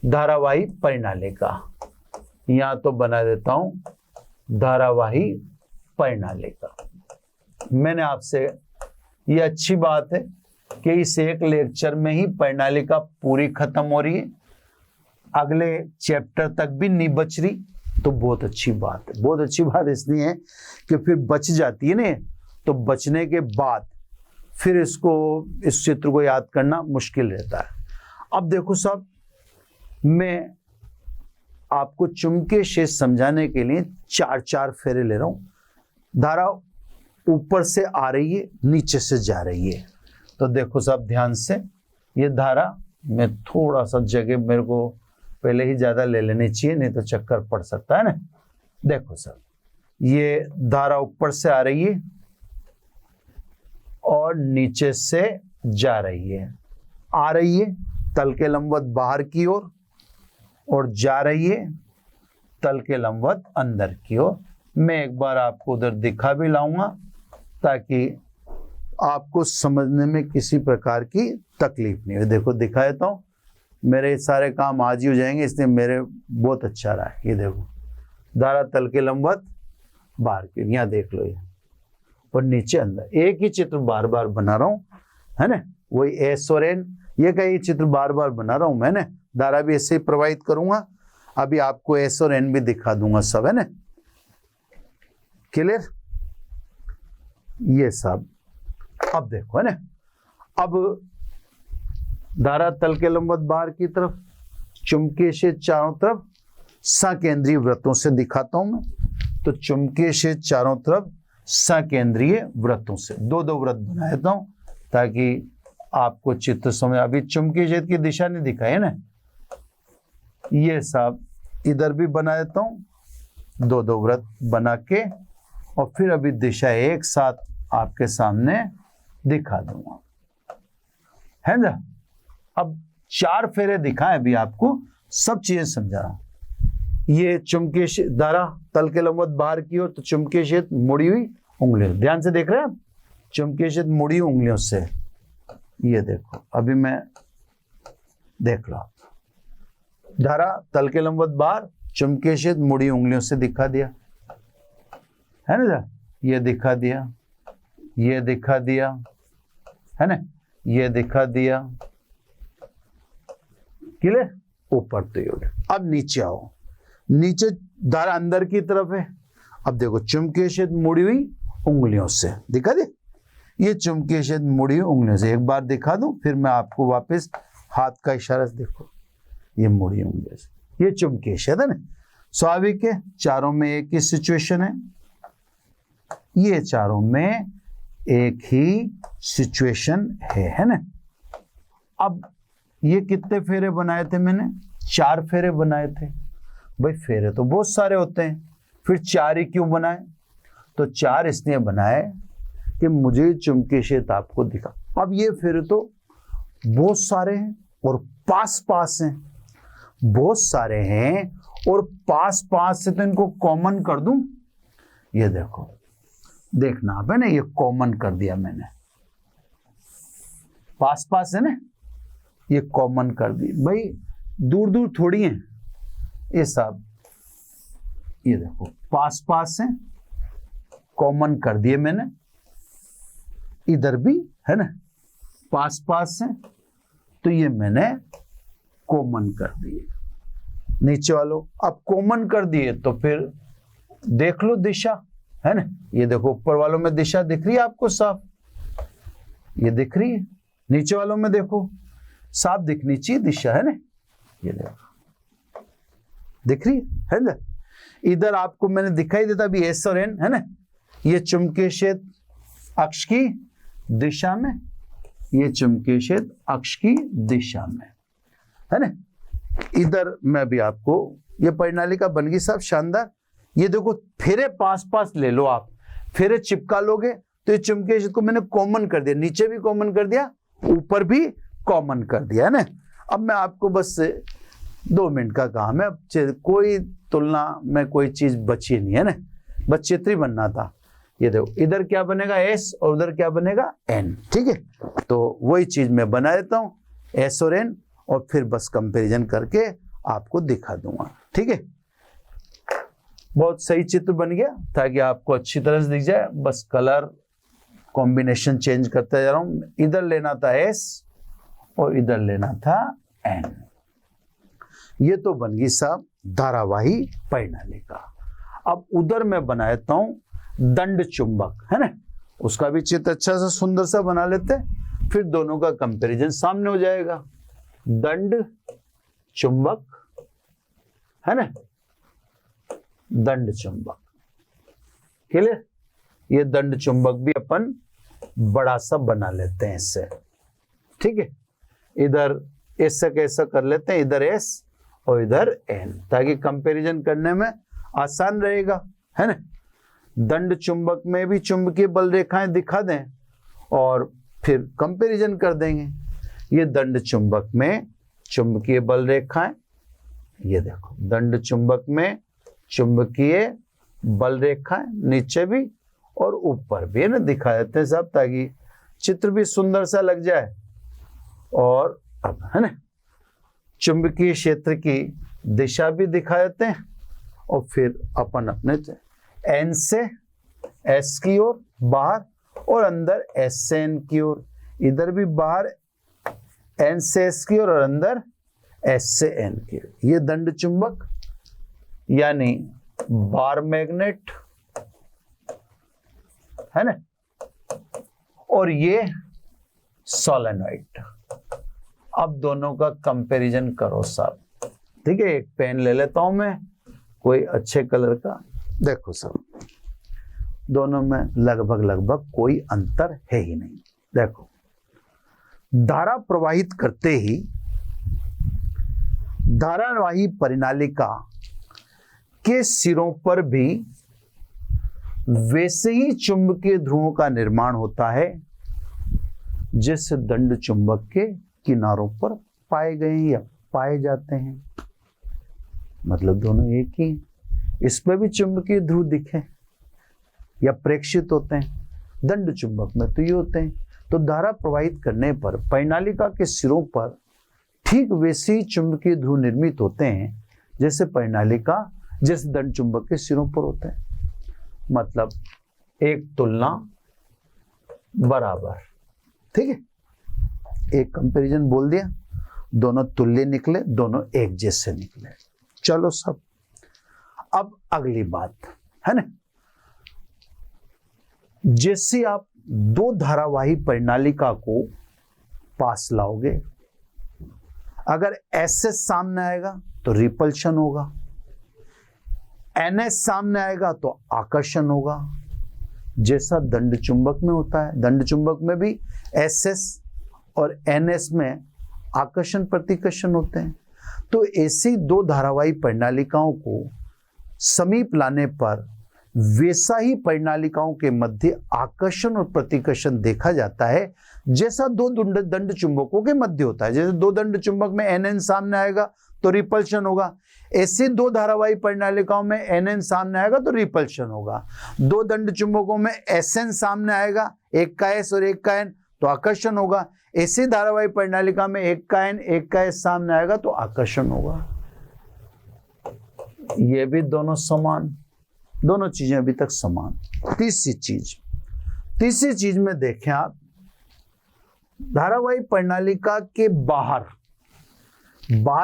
धारावाही परिनालिका, यहाँ तो बना देता हूँ धारावाही परिनालिका। मैंने आपसे, ये अच्छी बात है कि इस एक लेक्चर में ही परिनालिका पूरी खत्म हो रही है, अगले चैप्टर तक भी नहीं बच रही, तो बहुत अच्छी बात है। बहुत अच्छी बात इसलिए है कि फिर बच जाती है ना, तो बचने के बाद फिर इस चित्र को याद करना मुश्किल रहता है। अब देखो साहब, मैं आपको चुंबकीय क्षेत्र समझाने के लिए 4 फेरे ले रहा हूं। धारा ऊपर से आ रही है, नीचे से जा रही है। तो देखो साहब ध्यान से, ये धारा में थोड़ा सा जगह मेरे को पहले ही ज्यादा ले लेनी चाहिए, नहीं तो चक्कर पड़ सकता है ना। देखो साहब, ये धारा ऊपर से आ रही है और नीचे से जा रही है। आ रही है तल के लंबवत बाहर की ओर, और जा रही है तल के लंबवत अंदर की ओर। मैं एक बार आपको उधर दिखा भी लाऊंगा ताकि आपको समझने में किसी प्रकार की तकलीफ नहीं हो। देखो दिखा देता हूँ, मेरे सारे काम आज ही हो जाएंगे, इसलिए मेरे बहुत अच्छा रहा है। ये देखो, धारा तल के लंबवत बाहर की, यहाँ देख लो ये, और नीचे अंदर। एक ही चित्र बार बार बना रहा हूँ, है ना। वही एस और एन, ये कई चित्र बार बार बना रहा हूं मैंने, धारा भी ऐसे ही प्रवाहित करूंगा। अभी आपको एस और एन भी दिखा दूंगा सब, है ना, क्लियर, ये सब। अब देखो, है ना, अब धारा तल के लंबवत बाहर की तरफ, चुंबकीय क्षेत्र चारों तरफ सकेंद्रीय वृत्तों से दिखाता हूं मैं। तो चुंबकीय क्षेत्र चारों तरफ सकेंद्रीय वृत्तों से दो दो वृत्त बना देता हूं ताकि आपको चित्र समझ। अभी चुंबकीय क्षेत्र की दिशा नहीं दिखाई है ना, ये सब इधर भी बना देता हूं, दो दो वृत्त बना के, और फिर अभी दिशा एक साथ आपके सामने दिखा दूंगा, है ना। अब 4 फेरे दिखाए, अभी आपको सब चीजें समझा रहा हूं। ये चुंबकीय धारा तल के लंबवत बाहर की ओर, तो चुंबकीय क्षेत्र मुड़ी हुई उंगलियों, ध्यान से देख रहे हैं आप, चुंबकीय क्षेत्र मुड़ी हुई उंगलियों से, ये देखो, अभी मैं देख लो, धारा तल के लंबवत बाहर, चुंबकीय क्षेत्र मुड़ी उंगलियों से दिखा दिया, है ना, ये दिखा दिया, ये दिखा दिया, है ना, ये दिखा दिया, क्लियर, ऊपर तो ये। अब नीचे आओ, नीचे धारा अंदर की तरफ है। अब देखो चुंबकीय क्षेत्र मुड़ी हुई उंगलियों से, दिखा दे, ये चुंबकीय क्षेत्र मुड़ी हुई उंगलियों से, एक बार दिखा दूं फिर मैं आपको वापस हाथ का इशारा से, देखो ये मुड़ी उंगलियों से, ये चुंबकीय क्षेत्र है ना, स्वाभाविक है, चारों में एक ही सिचुएशन है, ये चारों में एक ही सिचुएशन है ना। अब ये कितने फेरे बनाए थे मैंने, 4 फेरे बनाए थे। भाई फेरे तो बहुत सारे होते हैं, फिर 4 ही क्यों बनाए, तो 4 इसलिए बनाए कि मुझे चुंबकीय क्षेत्र आपको दिखा। अब ये फेरे तो बहुत सारे हैं और पास पास हैं, बहुत सारे हैं और पास पास से, तो इनको कॉमन कर दूं, ये देखो, देखना आप, है ना, ये कॉमन कर दिया मैंने, पास पास है ना, ये कॉमन कर दी। भाई दूर दूर थोड़ी है ये सब, ये देखो पास पास है, कॉमन कर दिए मैंने, इधर भी है ना पास पास है, तो ये मैंने कॉमन कर दिए नीचे वालों। अब कॉमन कर दिए तो फिर देख लो दिशा, है ना, ये देखो ऊपर वालों में दिशा दिख रही है आपको साफ, ये दिख रही है, नीचे वालों में देखो साफ दिखनी चाहिए दिशा, है ना, ये देखो दिख रही है ना। इधर आपको मैंने दिखाई देता अभी एस और एन, है ना, ये चुंबकीय क्षेत्र अक्ष की दिशा में, ये चुंबकीय क्षेत्र अक्ष की दिशा में, है ना। इधर मैं भी आपको, ये परिणालिका बन गई साहब शानदार। ये देखो फेरे पास पास ले लो आप, फेरे चिपका लोगे तो ये चुंबकीय क्षेत्र को मैंने कॉमन कर दिया, नीचे भी कॉमन कर दिया, ऊपर भी कॉमन कर दिया, है ना। अब मैं आपको बस 2 मिनट का काम है, अब कोई तुलना में कोई चीज बची नहीं है ना, बस चित्र ही बनना था। ये देखो इधर क्या बनेगा एस और उधर क्या बनेगा एन, ठीक है, तो वही चीज मैं बना देता हूं एस और एन, और फिर बस कंपैरिजन करके आपको दिखा दूंगा, ठीक है। बहुत सही चित्र बन गया ताकि आपको अच्छी तरह से दिख जाए, बस कलर कॉम्बिनेशन चेंज करता जा रहा हूं। इधर लेना था एस और इधर लेना था एन। ये तो बन गई साहब धारावाही परिणालिका। अब उधर मैं बना देता हूं दंड चुंबक, है ना, उसका भी चित्र अच्छा सा सुंदर सा बना लेते हैं, फिर दोनों का कंपैरिजन सामने हो जाएगा। दंड चुंबक, है ना, दंड चुंबक, क्लियर। ये दंड चुंबक भी अपन बड़ा सा बना लेते हैं इससे, ठीक है। इधर ऐसा कैसा कर लेते हैं, इधर एस और इधर एन, ताकि कंपैरिजन करने में आसान रहेगा, है ना। दंड चुंबक में भी चुंबकीय बल रेखाएं दिखा दें और फिर कंपैरिजन कर देंगे। ये दंड चुंबक में चुंबकीय बल रेखाएं, ये देखो दंड चुंबक में चुंबकीय बल रेखाएं नीचे भी और ऊपर भी, है ना, दिखा देते हैं सब, ताकि चित्र भी सुंदर सा लग जाए। और अब, है ना, चुंबकीय क्षेत्र की दिशा भी दिखा देते हैं, और फिर अपन अपने एन से एस की ओर बाहर और अंदर एस से एन की ओर, इधर भी बाहर N से S की ओर और अंदर S से N की ओर। ये दंड चुंबक यानी बार मैग्नेट है ना, और ये सोलेनोइड। अब दोनों का कंपैरिजन करो साहब, ठीक है। एक पेन ले लेता हूं मैं कोई अच्छे कलर का। देखो साहब, दोनों में लगभग कोई अंतर है ही नहीं। देखो, धारा प्रवाहित करते ही धारावाही परिनालिका के सिरों पर भी वैसे ही चुंबकीय ध्रुवों का निर्माण होता है जैसे दंड चुंबक के किनारों पर पाए गए या पाए जाते हैं। मतलब दोनों एक ही। इसमें भी चुंबकीय ध्रुव दिखे या प्रेक्षित होते हैं, दंड चुंबक में तो ये होते हैं। तो धारा प्रवाहित करने पर परिनालिका के सिरों पर ठीक वैसे ही चुंबकीय ध्रुव निर्मित होते हैं जैसे जैसे दंड चुंबक के सिरों पर होते हैं। मतलब एक तुलना बराबर, ठीक है। एक कंपैरिजन बोल दिया, दोनों तुल्य निकले, दोनों एक जैसे निकले। चलो सब, अब अगली बात है ना, जैसे आप दो धारावाही परिनालिका को पास लाओगे, अगर SS सामने आएगा तो रिपल्शन होगा, NS सामने आएगा तो आकर्षण होगा, जैसा दंड चुंबक में होता है। दंड चुंबक में भी SS और NS में आकर्षण प्रतिकर्षण होते हैं। तो ऐसी दो धारावाही परिनालिकाओं को समीप लाने पर वैसा ही परिनालिकाओं के मध्य आकर्षण और प्रतिकर्षण देखा जाता है जैसा दो दंड चुंबकों के मध्य होता है। जैसे दो दंड चुंबक में NN सामने आएगा तो रिपल्शन होगा, ऐसे दो धारावाही परिनालिकाओं में NN सामने आएगा तो रिपल्शन होगा। दो दंड चुंबकों में SN सामने आएगा, एक का S और एक का N, तो आकर्षण होगा। ऐसी धारावाही परिनालिका में एक का N एक का S सामने आएगा तो आकर्षण होगा। ये भी दोनों समान, दोनों चीजें अभी तक समान। तीसरी चीज में देखें आप, धारावाही परिनालिका के बाहर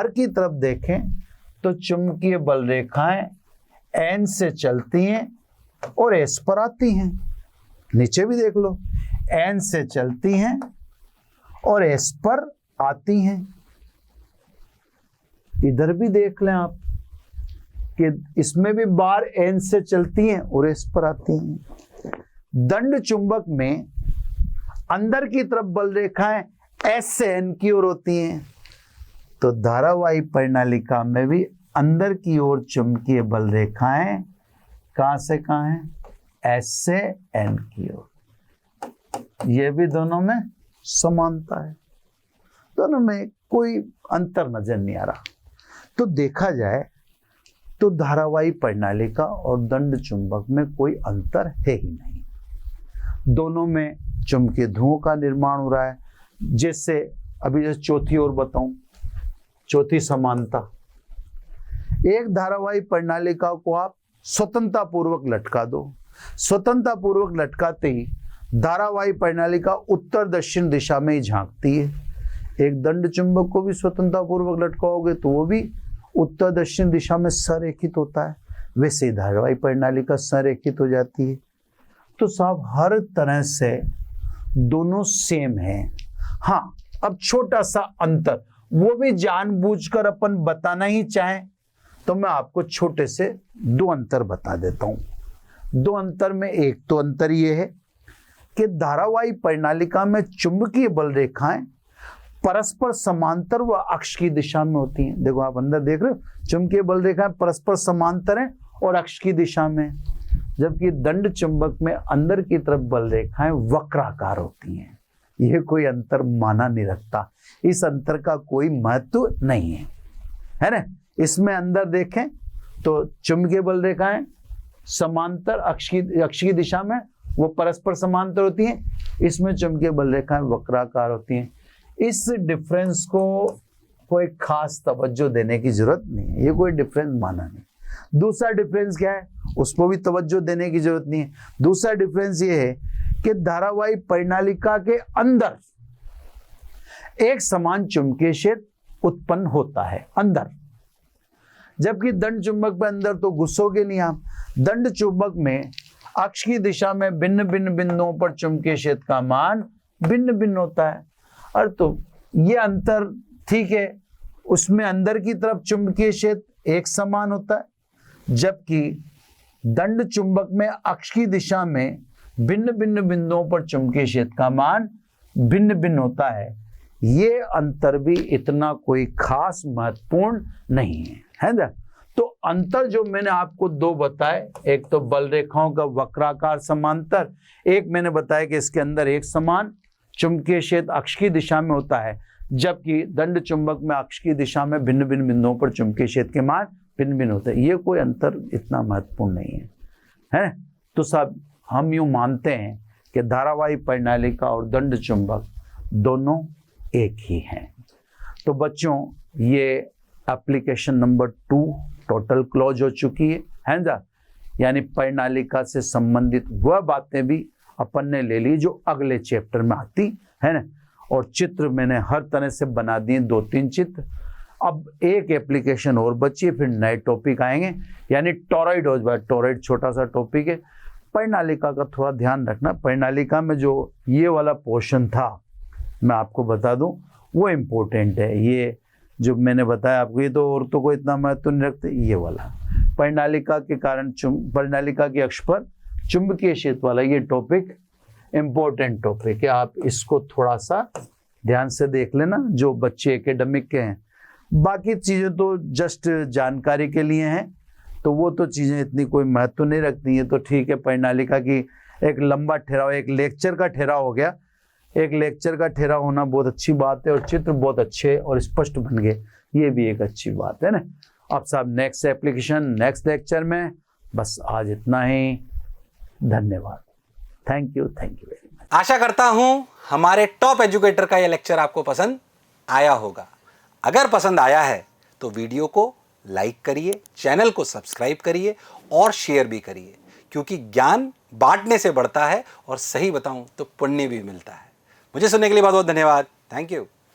की तरफ देखें तो चुंबकीय बल रेखाएं N से चलती हैं और S पर आती हैं। नीचे भी देख लो, N से चलती हैं और S पर आती हैं। इधर भी देख लें आप कि इसमें भी बार N से चलती हैं और S पर आती हैं। दंड चुंबक में अंदर की तरफ बल रेखाएं S से N की ओर होती हैं, तो धारावाही परिनालिका में भी अंदर की ओर चुंबकीय बल रेखाएं कहां से कहां हैं? S से N की ओर। ये भी दोनों में समानता है, दोनों में कोई अंतर नजर नहीं आ रहा। तो देखा जाए तो धारावाही परिनालिका और दंड चुंबक में कोई अंतर है ही नहीं। दोनों में चुंबकीय ध्रुवों का निर्माण हो रहा है। जैसे अभी जैसे चौथी ओर बताऊं, चौथी समानता, एक धारावाही परिनालिका को आप स्वतंत्रता पूर्वक लटका दो। स्वतंत्रता पूर्वक लटकाते ही धारावाही परिनालिका उत्तर दक्षिण दिशा में ही झांकती है। एक दंड चुंबक को भी स्वतंत्रता पूर्वक लटकाओगे तो वो भी उत्तर दक्षिण दिशा में संरेखित होता है, वैसे ही धारावाही परिनालिका संरेखित हो जाती है। तो साहब हर तरह से दोनों सेम हैं। हाँ, अब छोटा सा अंतर, वो भी जानबूझकर अपन बताना ही चाहें तो मैं आपको छोटे से दो अंतर बता देता हूं। दो अंतर में एक तो अंतर ये है कि धारावाही परिनालिका में चुंबकीय बल रेखाएं परस्पर समांतर व अक्ष की दिशा में होती हैं। देखो आप अंदर देख रहे हो, चुंबकीय बल रेखाएं परस्पर समांतर हैं और अक्ष की दिशा में, जबकि दंड चुंबक में अंदर की तरफ बल रेखाएं वक्राकार होती हैं। यह कोई अंतर माना नहीं रखता, इस अंतर का कोई महत्व नहीं है ना। इसमें अंदर देखें तो चुंबकीय बल रेखाएं समांतर अक्ष की दिशा में वो परस्पर समांतर होती हैं, इसमें चुंबकीय बल रेखाएं वक्राकार होती हैं। इस डिफरेंस को कोई खास तवज्जो देने की जरूरत नहीं है, ये कोई डिफरेंस माना नहीं। दूसरा डिफरेंस क्या है, उसको भी तवज्जो देने की जरूरत नहीं है। दूसरा डिफरेंस ये है कि धारावाही परिनालिका के अंदर एक समान चुंबकीय क्षेत्र उत्पन्न होता है अंदर, जबकि दंड चुंबक पे अंदर तो घुसोगे नहीं आप। दंड चुंबक में अक्ष की दिशा में भिन्न भिन्न बिंदुओं पर चुंबकीय क्षेत्र का मान भिन्न भिन्न होता है। और तो ये अंतर ठीक है, उसमें अंदर की तरफ चुंबकीय क्षेत्र एक समान होता है, जबकि दंड चुंबक में अक्ष की दिशा में भिन्न भिन्न बिंदुओं पर चुंबकीय क्षेत्र का मान भिन्न भिन्न होता है। ये अंतर भी इतना कोई खास महत्वपूर्ण नहीं है ना। तो अंतर जो मैंने आपको दो बताए, एक तो बल रेखाओं का वक्राकार समांतर, एक मैंने बताया कि इसके अंदर एक समान चुंबकीय क्षेत्र अक्ष की दिशा में होता है, जबकि दंड चुंबक में अक्ष की दिशा में भिन्न भिन्न बिंदुओं पर चुंबकीय क्षेत्र के मान भिन्न भिन्न होते हैं। ये कोई अंतर इतना महत्वपूर्ण नहीं है। तो सब हम यूं मानते हैं कि धारावाही परिनालिका और दंड चुंबक दोनों एक ही हैं। तो बच्चों, ये एप्लीकेशन नंबर 2 टोटल क्लोज हो चुकी है ना। यानी परिनालिका से संबंधित वह बातें भी अपन ने ले ली जो अगले चैप्टर में आती है ना। और चित्र मैंने हर तरह से बना दिए, 2-3 चित्र। अब एक एप्लीकेशन और बची है, फिर नए टॉपिक आएंगे। यानी टोरॉइड हो जाए, टोरॉइड छोटा सा टॉपिक है। परिनालिका का थोड़ा ध्यान रखना। परिनालिका में जो ये वाला पोर्शन था मैं आपको बता दूं, वो इम्पोर्टेंट है। ये जो मैंने बताया आपको, ये तो और तो कोई इतना महत्व नहीं रखते। ये वाला परिनालिका के कारण परिनालिका के अक्ष पर चुंबकीय क्षेत्र वाला ये टॉपिक इम्पोर्टेंट टॉपिक है। आप इसको थोड़ा सा ध्यान से देख लेना, जो बच्चे एकेडमिक के हैं। बाकी चीज़ें तो जस्ट जानकारी के लिए हैं, तो वो तो चीज़ें इतनी कोई महत्व नहीं रखती हैं। तो ठीक है, परिनालिका की एक लंबा ठहराव, एक लेक्चर का ठहराव हो गया। एक लेक्चर का ठहराव होना बहुत अच्छी बात है, और चित्र बहुत अच्छे और स्पष्ट बन गए, ये भी एक अच्छी बात है ना। अब साहब नेक्स्ट एप्लीकेशन नेक्स्ट लेक्चर में। बस आज इतना ही। धन्यवाद। Thank you very much. आशा करता हूं हमारे टॉप एजुकेटर का यह लेक्चर आपको पसंद आया होगा। अगर पसंद आया है तो वीडियो को लाइक करिए, चैनल को सब्सक्राइब करिए और शेयर भी करिए, क्योंकि ज्ञान बांटने से बढ़ता है और सही बताऊं तो पुण्य भी मिलता है। मुझे सुनने के लिए बहुत बहुत धन्यवाद। Thank you.